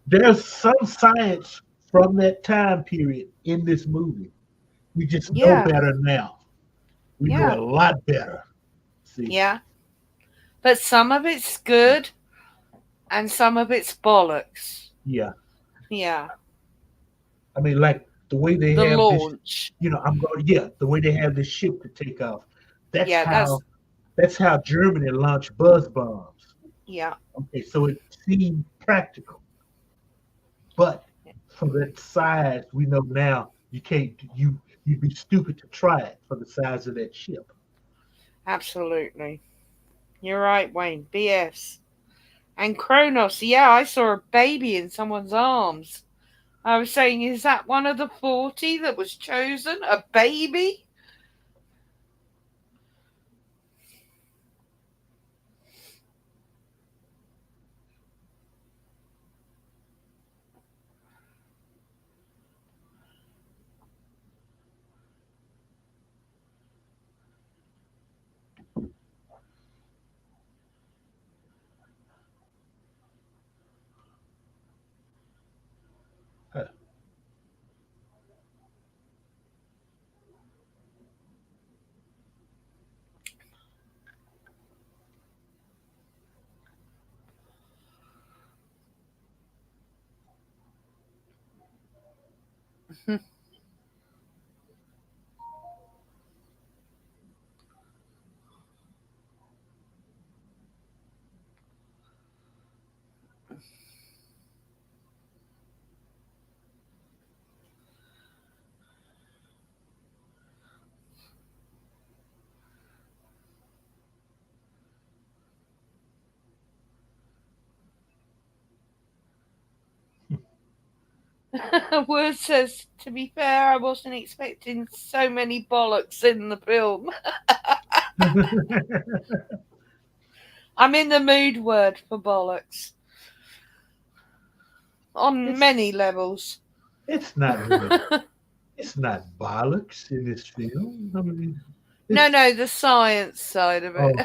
there's some science from that time period in this movie. We just know Yeah. better now. We know Yeah. a lot better. See, Yeah. But some of it's good and some of it's bollocks. yeah. Yeah. I mean, like the way they The have this, launch. the way they have this ship to take off. That's Yeah, how that's how Germany launched buzz bombs. yeah. Okay, so it seemed practical, but for that size, we know now you can't. You'd be stupid to try it for the size of that ship. Absolutely. You're right, Wayne. BS. And Kronos, yeah, I saw a baby in someone's arms. I was saying, is that one of the 40 that was chosen? A baby? Huh. Word says, to be fair, I wasn't expecting so many bollocks in the film. I'm in the mood, word, for bollocks. On it's many levels. it's not really. It's not bollocks in this film. I mean, No, it's no, the science side of it.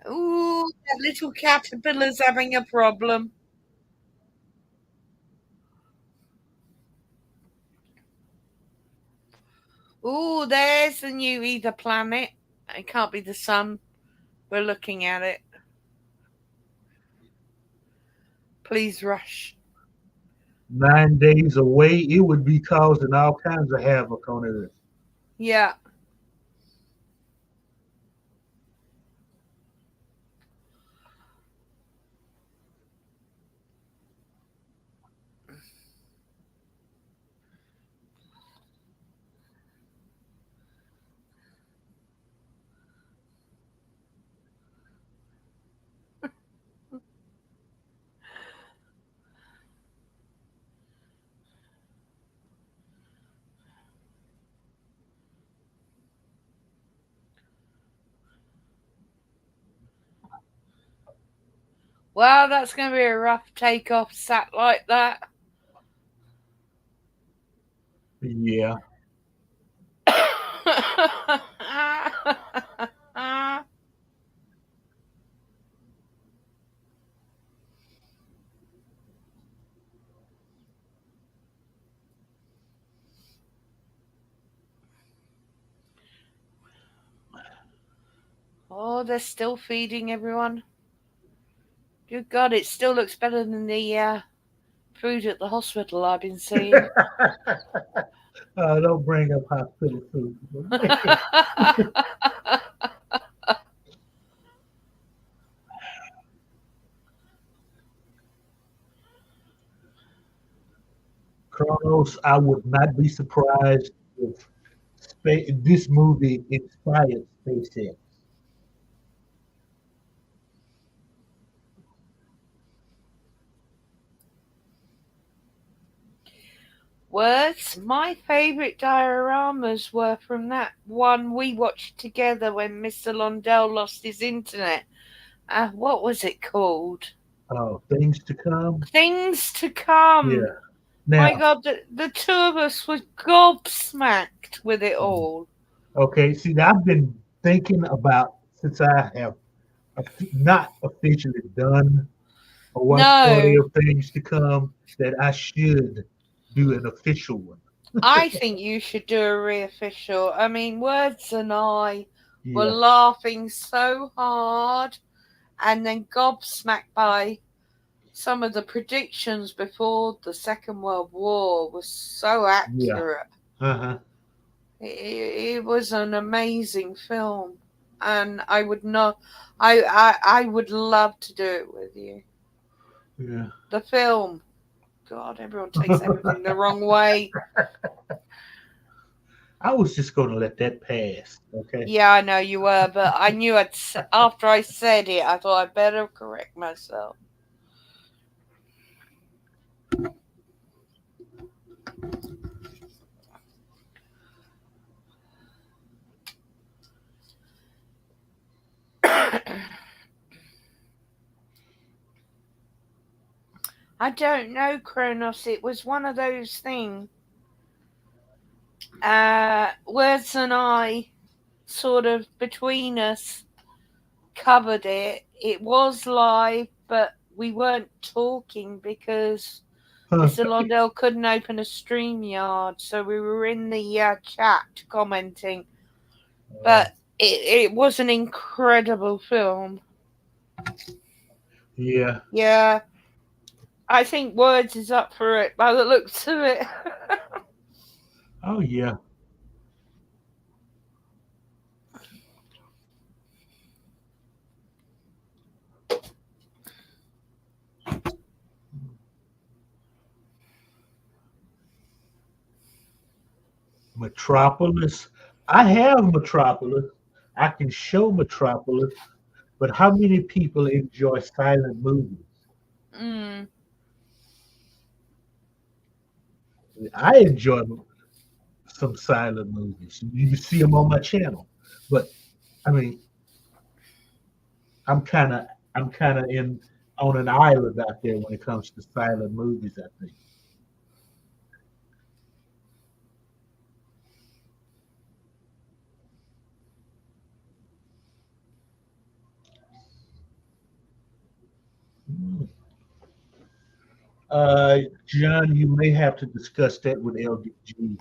oh Ooh, that little caterpillar's having a problem. Ooh, there's the new Ether planet. It can't be the sun. We're looking at it. Please rush. 9 days away. It would be causing all kinds of havoc on Earth. Yeah. Well, that's going to be a rough takeoff sat like that. Yeah. Oh, they're still feeding everyone. Good God, it still looks better than the food at the hospital I've been seeing. Don't bring up hospital food. Carlos, I would not be surprised if this movie inspired SpaceX. Words. My favourite dioramas were from that one we watched together when Mr. Londell lost his internet. What was it called? Things to come. Things to Come. Yeah. Now, My God, the two of us were gobsmacked with it all. okay. See, I've been thinking about since I have not officially done a watch party No, of things to come that I should do an official one. I think you should do a re-official. I mean, Words and I were Yeah. laughing so hard and then gobsmacked by some of the predictions before the Second World War was so Yeah. accurate. Uh-huh. It was an amazing film, and I would not. I would love to do it with you. Yeah. The film. God, everyone takes everything the wrong way. I was just going to let that pass. Okay. Yeah, I know you were, but I knew after I said it, I thought I'd better correct myself. I don't know, Kronos. It was one of those things. Words and I, sort of between us, covered it. It was live, but we weren't talking because Mr. Londell couldn't open a StreamYard, so we were in the chat commenting. But it was an incredible film. Yeah. Yeah, I think Words is up for it by the looks of it. Oh, yeah. Metropolis. I have Metropolis. I can show Metropolis, but how many people enjoy silent movies? Mm. I enjoy some silent movies. You see them on my channel, but I mean, I'm kind of I'm kind of in on an island out there when it comes to silent movies. I think. John, you may have to discuss that with LDG.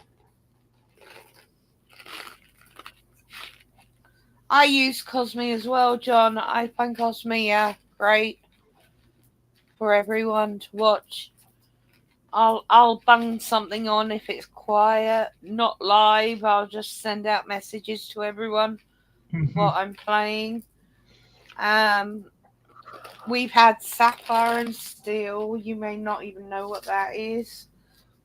I use Cosme as well, John. I find Cosme great for everyone to watch. I'll bang something on if it's quiet, not live. I'll just send out messages to everyone what I'm playing. We've had Sapphire and Steel. You may not even know what that is.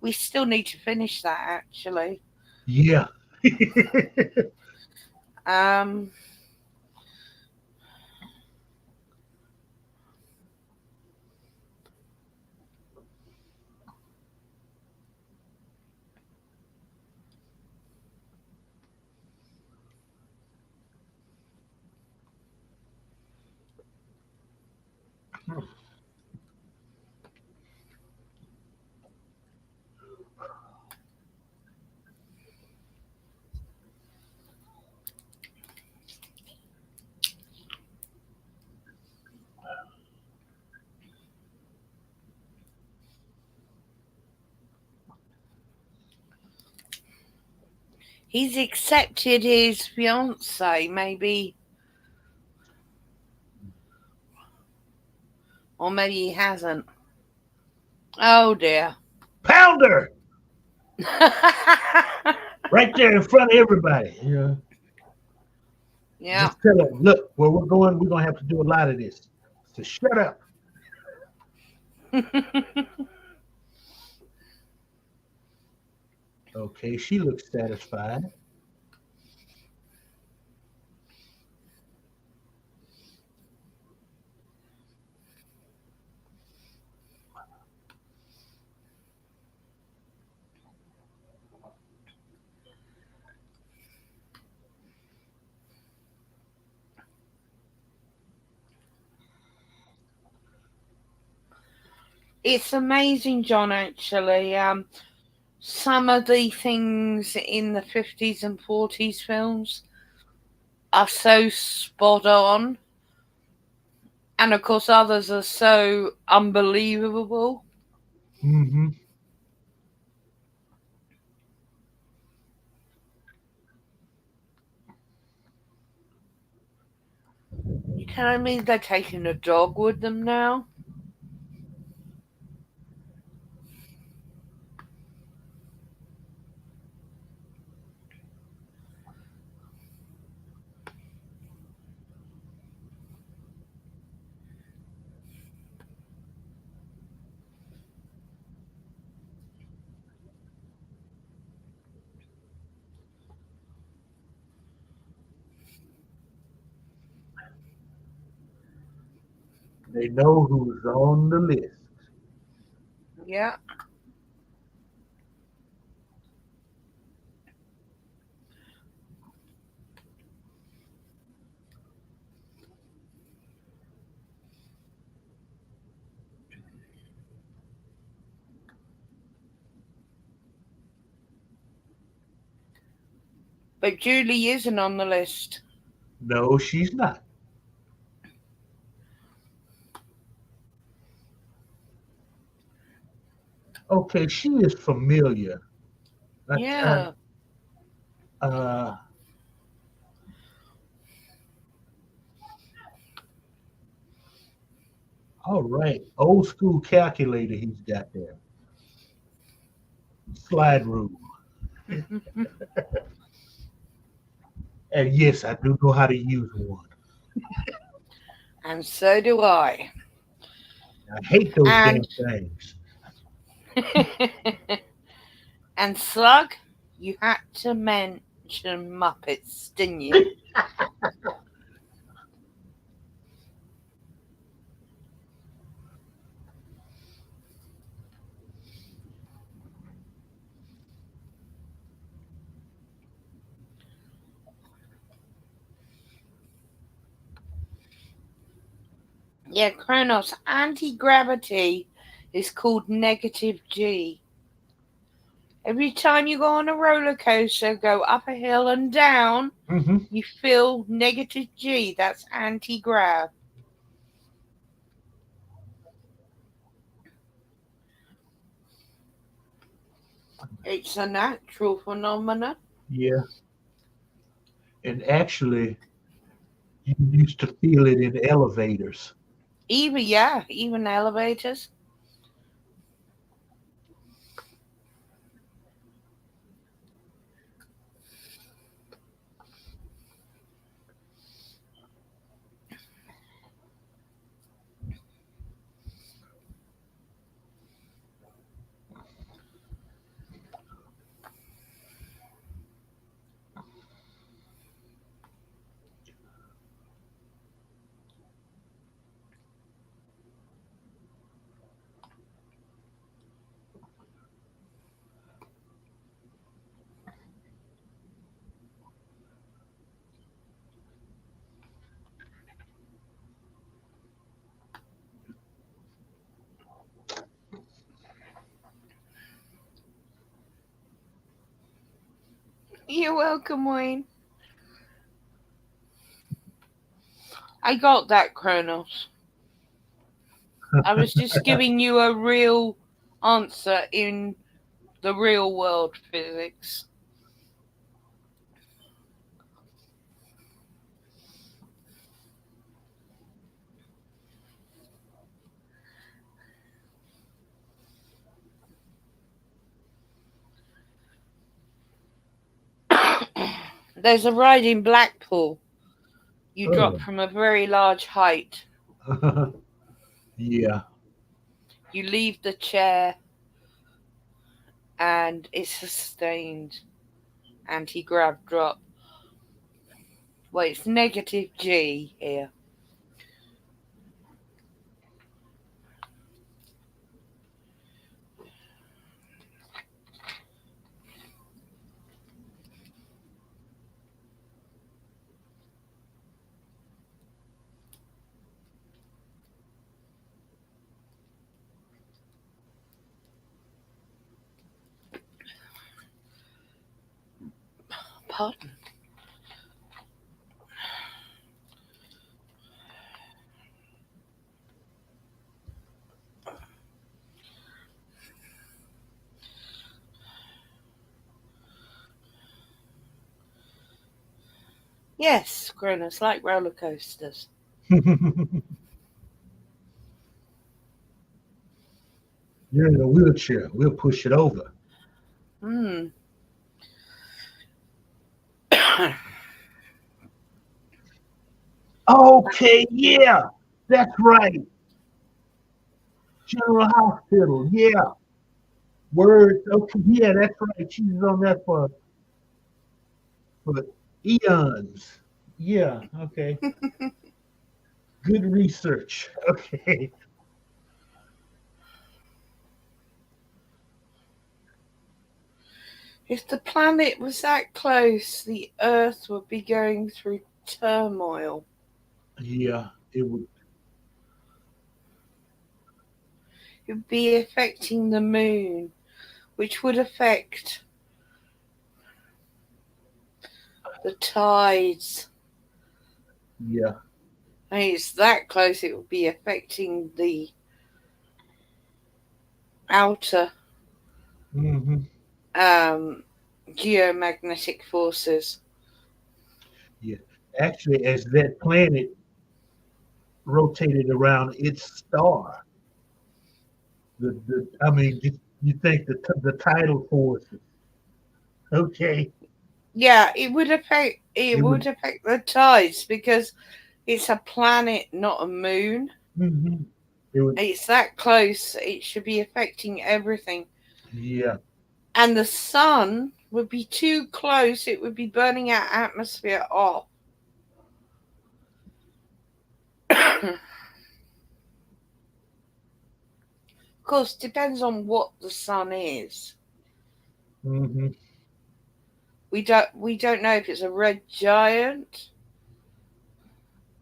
We still need to finish that actually. Yeah. He's accepted his fiance, maybe. Or maybe he hasn't. Oh dear. Pounder! Right there in front of everybody. Yeah. Yeah. Just tell them, look, where we're going, we're going to have to do a lot of this. So shut up. Okay, she looks satisfied. It's amazing, John, actually. Some of the things in the 50s and 40s films are so spot on. And of course, others are so unbelievable. Mm-hmm. You telling me they're taking a dog with them now? They know who's on the list. Yeah. But Julie isn't on the list. No, she's not. Okay, she is familiar. Yeah. Uh, all right. Old school calculator he's got there. Slide rule. And yes, I do know how to use one. And so do I. I hate those And damn things. and Slug, you had to mention Muppets, didn't you? Yeah, Kronos, anti-gravity is called negative G. Every time you go on a roller coaster, go up a hill and down, Mm-hmm. you feel negative G. That's anti-grav. It's a natural phenomenon. Yeah. And actually, you used to feel it in elevators. Even elevators. You're welcome, Wayne. I got that, Kronos. I was just giving you a real answer in the real world physics. There's a ride in Blackpool. You drop from a very large height. Yeah. You leave the chair and it's sustained anti-grav drop. Well, it's negative G here. Pardon? Yes, Cronus, like roller coasters. You're in a wheelchair. We'll push it over. Okay, yeah, that's right. General Hospital, yeah. Words, okay, yeah, that's right. She was on that for eons. Yeah, okay. Good research. Okay. If the planet was that close, the Earth would be going through turmoil. Yeah, it would. It would be affecting the moon, which would affect the tides. Yeah. I mean, it's that close, it would be affecting the outer geomagnetic forces. Yeah. Actually, as that planet rotated around its star, I mean, you think the tidal forces. Okay. Yeah, it would affect the tides because it's a planet, not a moon. Mm-hmm. It's that close, it should be affecting everything. Yeah. And the sun would be too close, it would be burning our atmosphere off. Of course, depends on what the sun is. Mm-hmm. We don't know if it's a red giant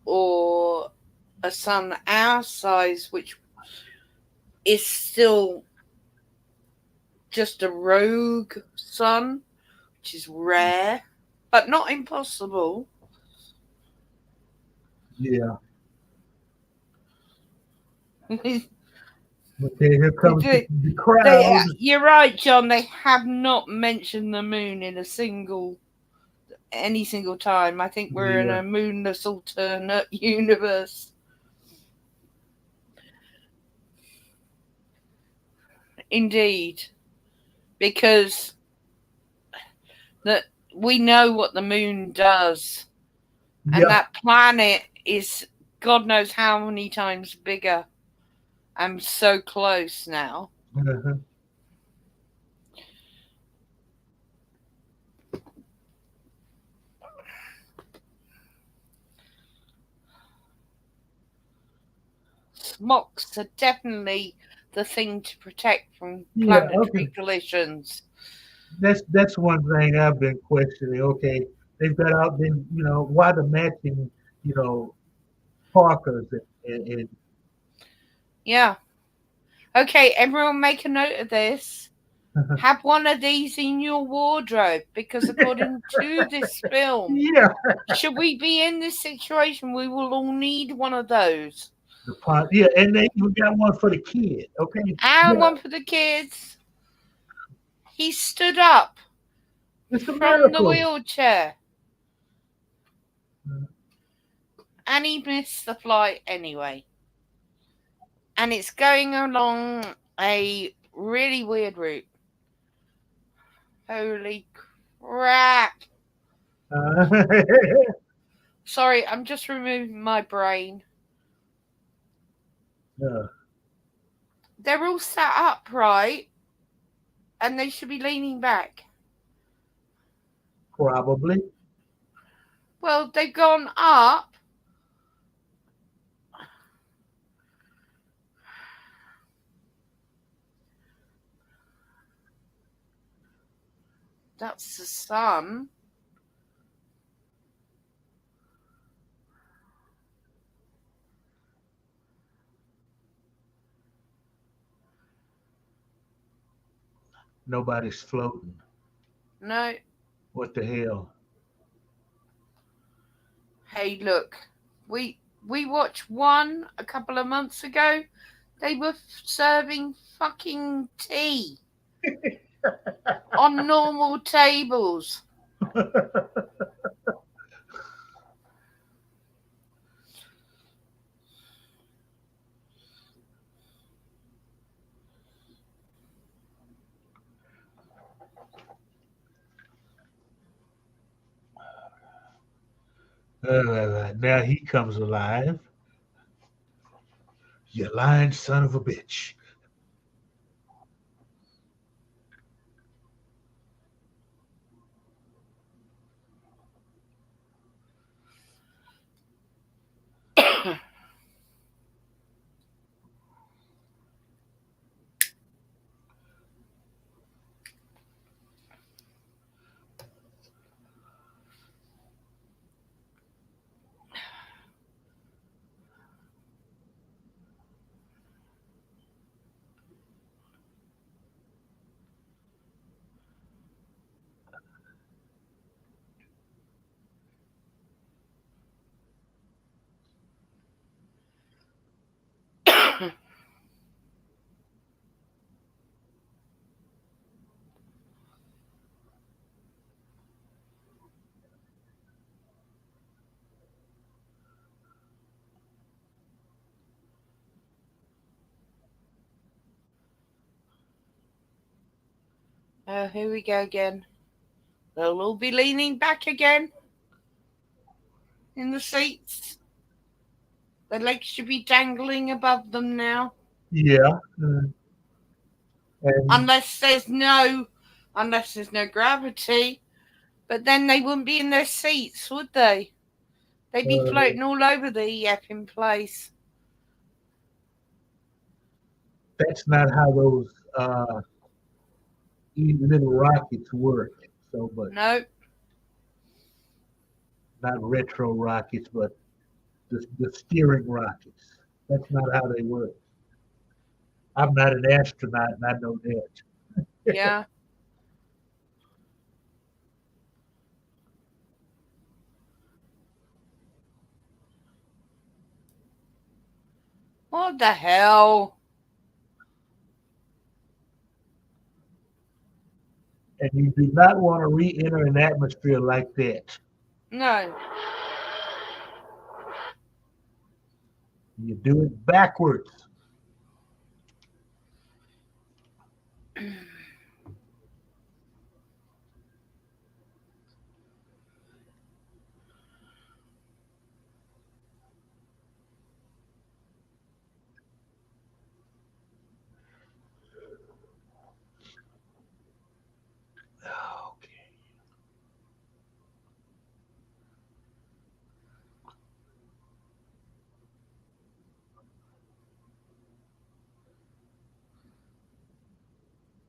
or a sun our size, which is still just a rogue sun, which is rare, but not impossible. Yeah. Okay, here comes the crowd. You're right, John. They have not mentioned the moon in any single time. I think we're in a moonless alternate universe. Indeed. Because we know what the moon does. And that planet is God knows how many times bigger. I'm so close now. Uh-huh. Smocks are definitely the thing to protect from planetary collisions. That's one thing I've been questioning. Okay, they've got out then, why the matching, parkers and yeah. Okay, everyone make a note of this. Have one of these in your wardrobe, because according to this film, Yeah. should we be in this situation, we will all need one of those. Yeah, and they even got one for the kid. Okay. And Yeah. one for the kids. He stood up It's a from miracle. the wheelchair. And he missed the flight anyway. And it's going along a really weird route. Holy crap. Sorry, I'm just removing my brain. Yeah. They're all sat upright, and they should be leaning back. Probably. Well, they've gone up. That's the sun. Nobody's floating. No. What the hell? Hey, look. We watched one a couple of months ago. They were serving fucking tea on normal tables. Now he comes alive. You lying son of a bitch. Oh, here we go again. They'll all be leaning back again in the seats. The legs should be dangling above them now. Yeah. Unless there's no gravity. But then they wouldn't be in their seats, would they? They'd be floating all over the effing place. That's not how those little rockets work. So, but no, not retro rockets, but the steering rockets. That's not how they work. I'm not an astronaut, and I know that. Yeah. What the hell? And you do not want to re-enter an atmosphere like that. No. You do it backwards.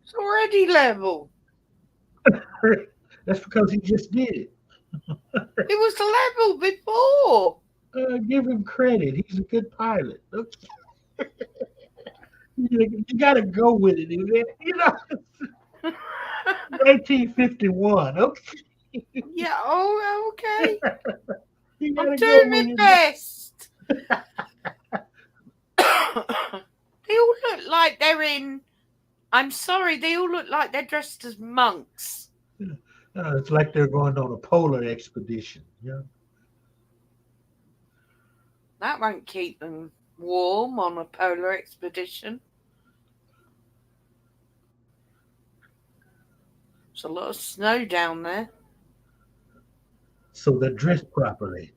It's already level. That's because he just did it. It was level before. Give him credit. He's a good pilot. Okay. You got to go with it, you know. 1951. Okay. Yeah, oh, okay. You I'm gotta go doing with my it. best. They all look like they're in. I'm sorry, they all look like they're dressed as monks. It's like they're going on a polar expedition. Yeah. That won't keep them warm on a polar expedition. There's a lot of snow down there. So they're dressed properly.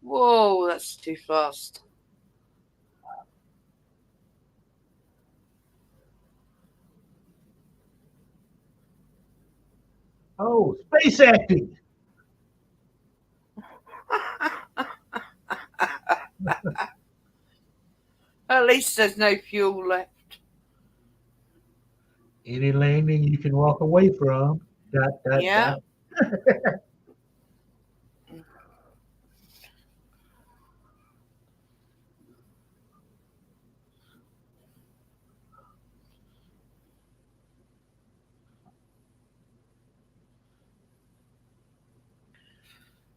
Whoa, that's too fast. Oh, space acting. At least there's no fuel left. Any landing you can walk away from. Dot, dot, Yeah. dot.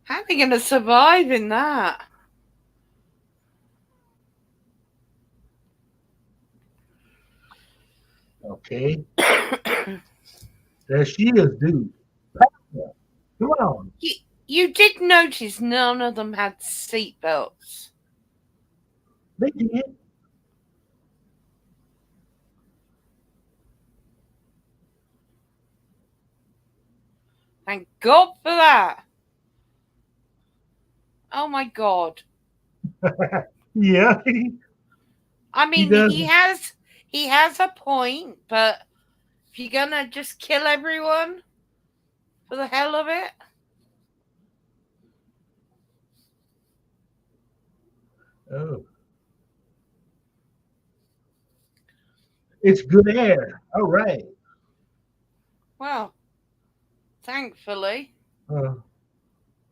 How are they going to survive in that? Okay. There she is, dude. Come on. You did notice none of them had seatbelts. They did. Thank God for that. Oh my God. Yeah. I mean, does. he has a point, but if you're gonna just kill everyone for the hell of it, Oh. It's good air. All right. well, thankfully.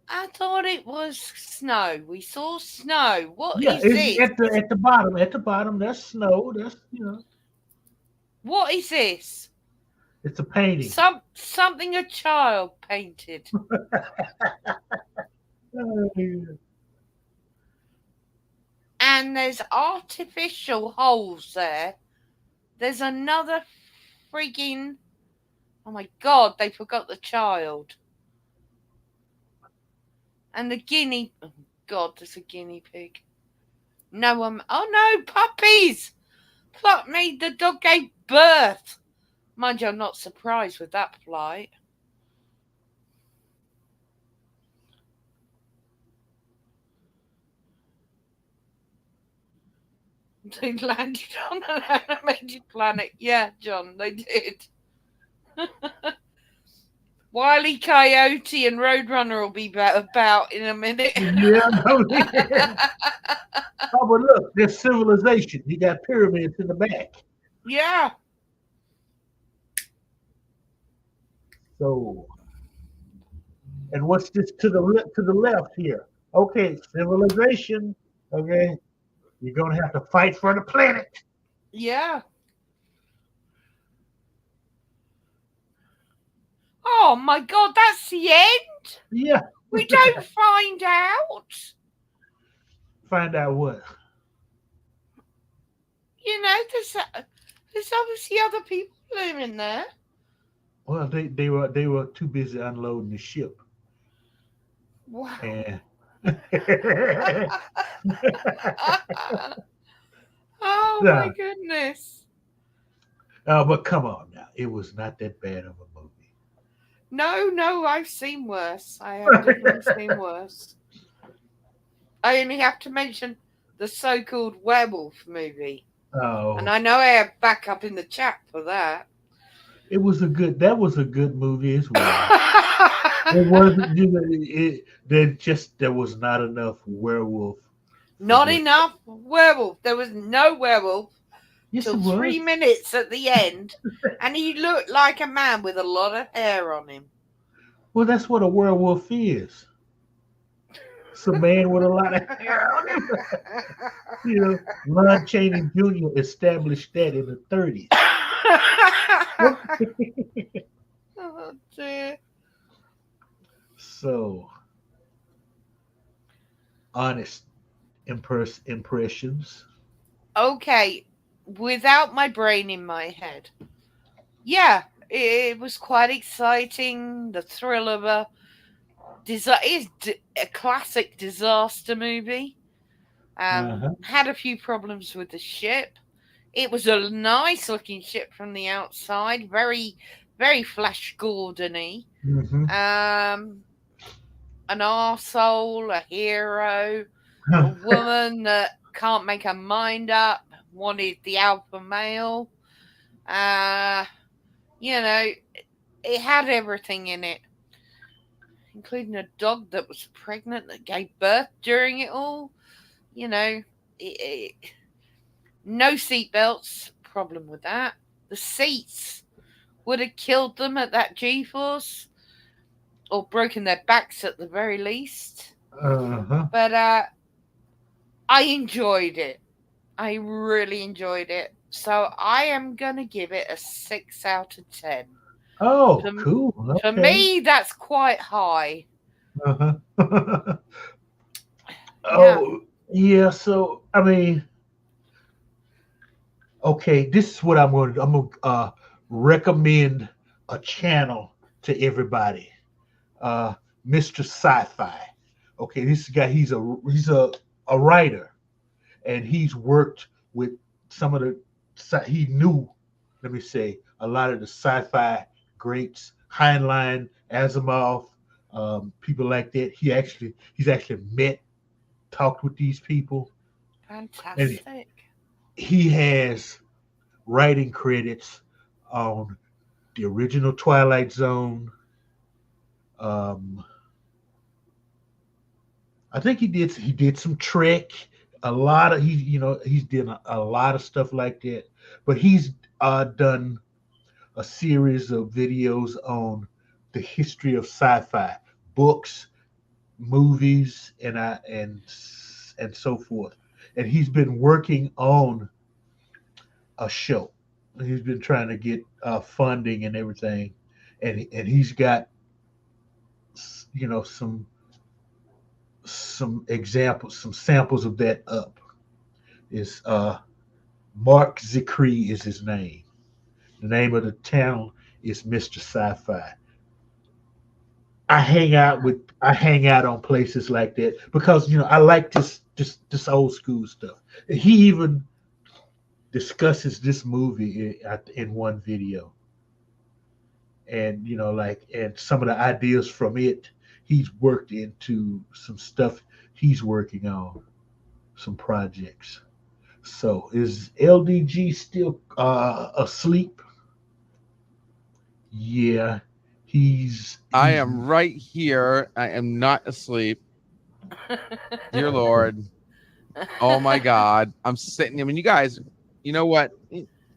I thought it was snow. We saw snow. What Yeah, is it's this? at the bottom. At the bottom, there's snow. That's What is this? it's a painting. Something a child painted. Oh, yeah. And there's artificial holes there. There's another freaking. Oh my God, they forgot the child. And the guinea. Oh God, there's a guinea pig. No one. Oh no, puppies! Plot made the dog gave birth. Mind you, I'm not surprised with that flight. They landed on an animated planet. Yeah, John, they did. Wile E. Coyote and Roadrunner will be about in a minute. Yeah, no, oh, but look, there's civilization. You got pyramids in the back. Yeah. So, and what's this to the left here? Okay, civilization. Okay, you're gonna have to fight for the planet. Yeah. Oh my God, that's the end? Yeah. We don't find out. Find out what? You know, there's obviously other people living there. Well, they were too busy unloading the ship. Wow. And Oh my goodness. but come on now, it was not that bad of a movie. No, I've seen worse. I have definitely seen worse. I only have to mention the so-called werewolf movie. Oh, And I know I have backup in the chat for that. that was a good movie as well. It wasn't, there was not enough werewolf. Not enough werewolf. There was no werewolf Yes, till it was. 3 minutes at the end, and he looked like a man with a lot of hair on him. Well, that's what a werewolf is. It's a man with a lot of hair on him. You know, Lon Chaney Jr. established that in the 30s. Oh dear. So, honest impressions. Okay, without my brain in my head. Yeah, it was quite exciting. The thrill of a classic disaster movie. Had a few problems with the ship. It was a nice looking ship from the outside, very, very Flash Gordon-y. Mm-hmm. An arsehole, a hero, a woman that can't make her mind up, wanted the alpha male. You know, it had everything in it, including a dog that was pregnant that gave birth during it all. You know, no seatbelts, problem with that. The seats would have killed them at that G-force or broken their backs at the very least. But I enjoyed it. I really enjoyed it. So I am going to give it a 6 out of 10. Oh, cool. Okay. For me, that's quite high. Oh, yeah. So, I mean, okay, this is what I'm going to do. I'm going to recommend a channel to everybody. Mr. Sci-Fi. Okay, this guy, he's a writer, and he's worked with some of the, he knew, let me say, a lot of the sci-fi greats, Heinlein, Asimov, people like that. He's actually talked with these people. Fantastic. And he has writing credits on the original Twilight Zone. I think he did some Trek. He's done a lot of stuff like that. But he's done a series of videos on the history of sci-fi, books, movies, and so forth. And he's been working on a show. He's been trying to get funding and everything, and he's got some examples, some samples of that up. Is Mark Zicree is his name. The name of the town is Mr. Sci-Fi. I hang out on places like that because I like this old school stuff. He even discusses this movie in one video, and and some of the ideas from it he's worked into some stuff he's working on, some projects. So is LDG still asleep? Yeah, I am right here. I am not asleep. Dear Lord. Oh my God. I'm sitting. I mean, you guys, you know what?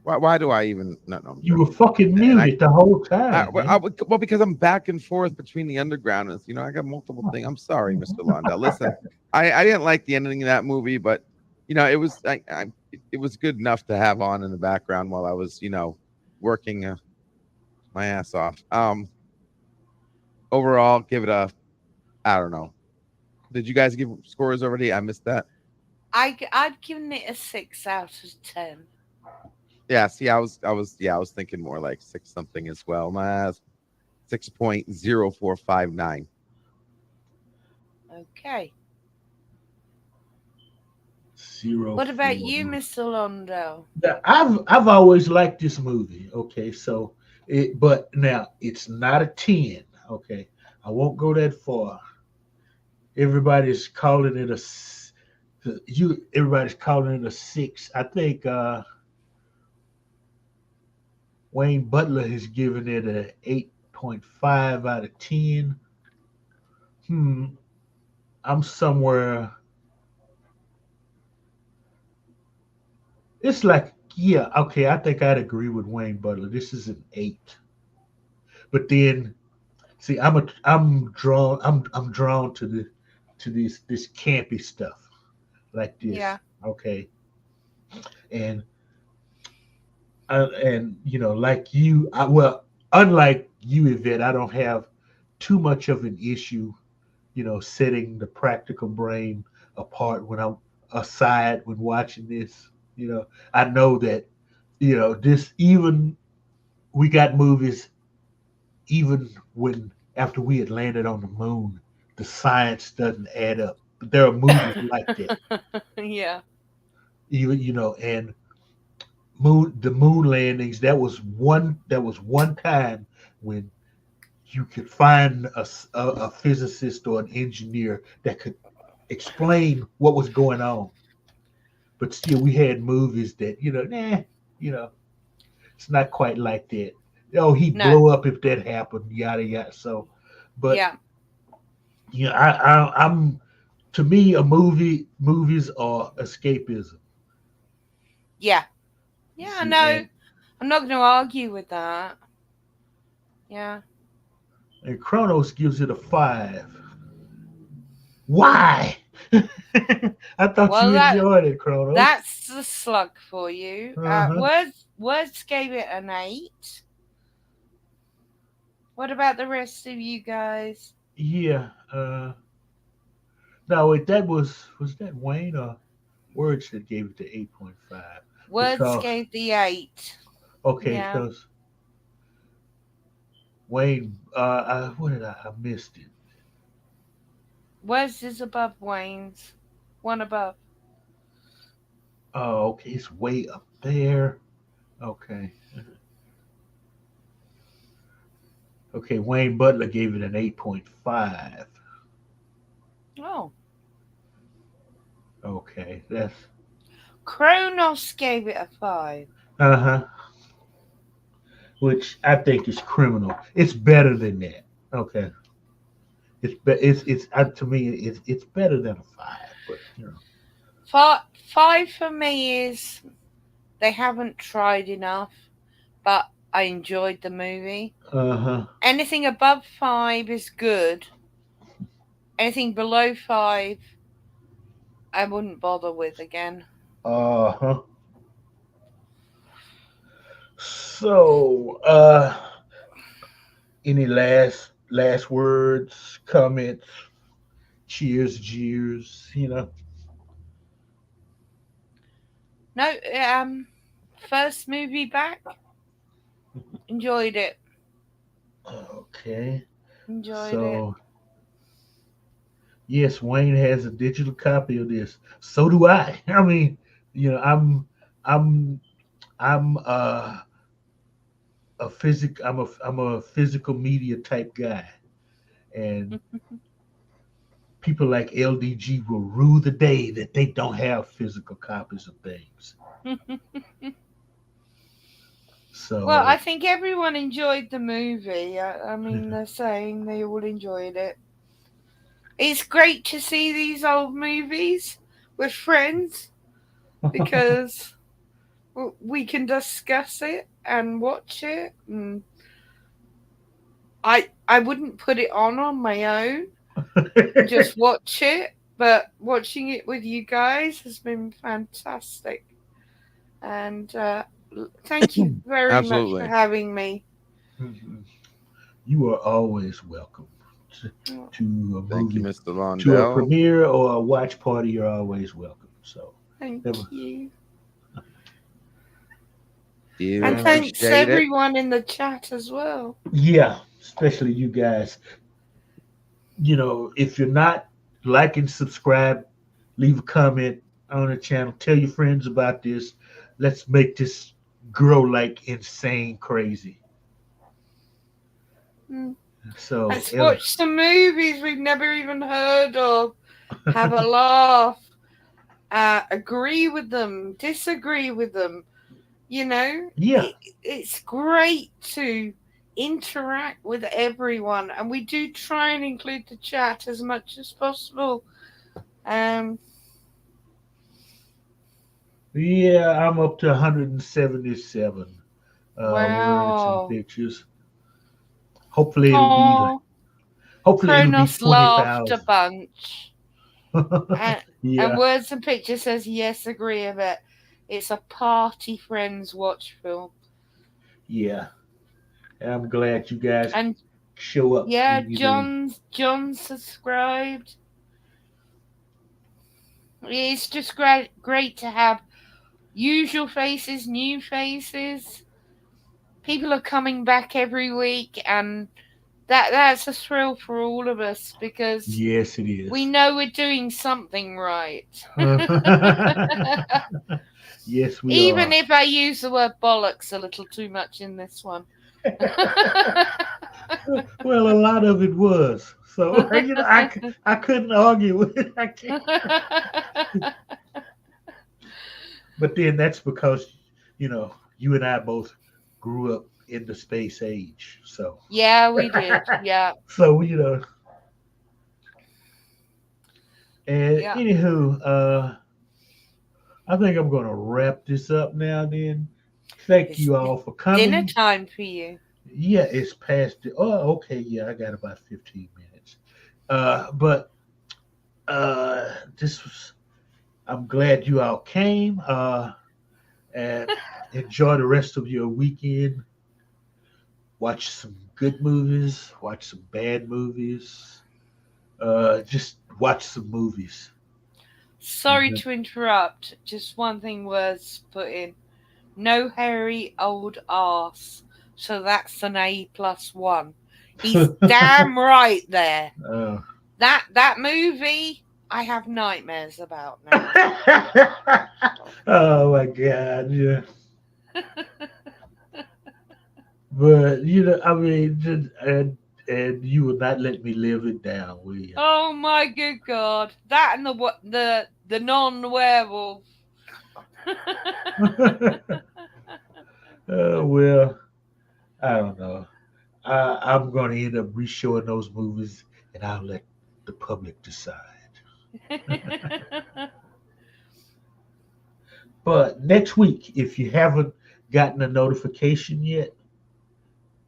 Why do I even? No. You were fucking muted the whole time. Well, because I'm back and forth between the underground. I got multiple things. I'm sorry, Mr. Londell. Listen, I didn't like the ending of that movie, but it was it was good enough to have on in the background while I was working my ass off. Overall, give it a, I don't know. Did you guys give scores already? I missed that. I'd given it a 6 out of 10. Yeah, see, I was thinking more like 6 something as well. My 6.0459. Okay. 0. What about you, Mr. Londell? I've always liked this movie. Okay, so but now it's not a 10. Okay, I won't go that far. Everybody's calling it everybody's calling it a 6. I think Wayne Butler has given it a 8.5 out of 10. I'm somewhere. It's like, yeah, okay, I think I'd agree with Wayne Butler. This is an 8. But then See, I'm drawn to this campy stuff like this. Yeah. Okay, and like you, well, unlike you, Yvette, I don't have too much of an issue, setting the practical brain apart when I'm aside when watching this. I know that, this even we got movies even when after we had landed on the moon, the science doesn't add up. But there are movies like that, Yeah. even and the moon landings. That was one time when you could find a physicist or an engineer that could explain what was going on. But still, we had movies that you know, it's not quite like that. Oh, he'd No. blow up if that happened, yada yada. So, but Yeah. I'm to me, movies are escapism. Yeah. You Yeah. see, No, I'm not going to argue with that. Yeah. and Kronos gives it a 5. Why? I thought Well, you enjoyed it, Kronos. that's the slug for you. Uh-huh. Words gave it an 8. What about the rest of you guys? Yeah. No, wait, was that Wayne or Words that gave it the 8.5? Words Because gave the 8. okay, Yeah. because Wayne, what did I missed it? Words is above Wayne's. One above. Oh, okay, it's way up there. Okay. Okay, Wayne Butler gave it an 8.5. Oh. Okay, that's Kronos gave it a 5. uh-huh. Which I think is criminal. It's better than that. Okay. To me it's better than a 5, but Five for me is they haven't tried enough, but I enjoyed the movie. Uh-huh. Anything above 5 is good. Anything below 5, I wouldn't bother with again. Uh-huh. So, any last words, comments, cheers, jeers. No, first movie back. Enjoyed it. Okay. Enjoyed it. So, yes, Wayne has a digital copy of this. So do I. I mean, I'm I'm I'm a physical media type guy, and people like LDG will rue the day that they don't have physical copies of things. Well, I So, think everyone enjoyed the movie. I mean, they're saying they all enjoyed it. It's great to see these old movies with friends because we can discuss it and watch it. And I wouldn't put it on my own, just watch it. But watching it with you guys has been fantastic. And thank you very much for Absolutely. having me. you are always welcome to a Thank you, movie, Mr. to a Londell. premiere or a watch party. You're always welcome. So, Thank never. you. Do And thanks appreciate it. everyone in the chat as well. Yeah, especially you guys. If you're not liking, subscribe, leave a comment on the channel. Tell your friends about this. Let's make this grow like insane crazy. Mm. So, Let's watch some movies we've never even heard of. Have a laugh. Agree with them. Disagree with them. yeah, It's great to interact with everyone, and we do try and include the chat as much as possible. yeah, I'm up to 177 words and Wow. pictures. Hopefully, it'll be Oh, Hopefully it'll be Kronos laughed a 20,000. bunch. And Yeah, Words and Pictures says, yes, agree with it. It's a party friends watch film. yeah. And I'm glad you guys And show up yeah, when you do. John subscribed. It's just great to have usual faces, new faces. People are coming back every week, and that's a thrill for all of us because Yes, it is. we know we're doing something right. Yes, we Even are. if I use the word bollocks a little too much in this one. Well, a lot of it was. So, I couldn't argue with it. I can't. But then that's because, you and I both grew up in the space age. So, Yeah, we did. Yeah. so, and Yeah. anywho, I think I'm going to wrap this up now then. Thank It's you all for dinner coming. time for you. Yeah, it's past. Oh, okay. Yeah, I got about 15 minutes. But this was. I'm glad you all came. And enjoy the rest of your weekend. Watch some good movies. Watch some bad movies. Just watch some movies. Sorry to interrupt. Just one thing was put in. No hairy old arse. So that's an A+1. He's damn right there. Uh, That movie, I have nightmares about now. oh my God! Yeah. But I mean, and you will not let me live it down, will you? Oh my good God! That and the non-werewolf. Well, I don't know. I'm going to end up re-showing those movies, and I'll let the public decide. But next week, if you haven't gotten a notification yet,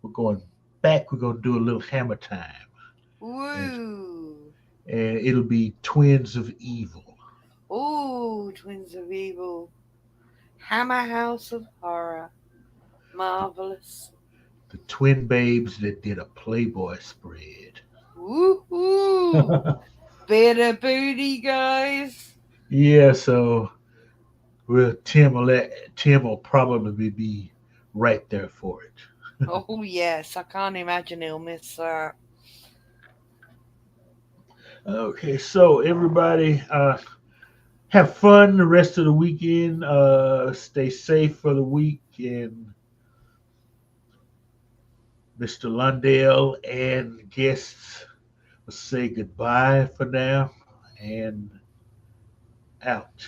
we're going back. We're going to do a little hammer time, and, Woo! and it'll be Twins of Evil. Ooh, Twins of Evil. Hammer House of Horror. Marvelous. The twin babes that did a Playboy spread. Woo-hoo! Bit of booty, guys. Yeah, so well, Tim will probably be right there for it. Oh, yes. I can't imagine he'll miss that. Okay, so everybody, have fun the rest of the weekend. Stay safe for the week, and Mr. Londell and guests will say goodbye for now and out.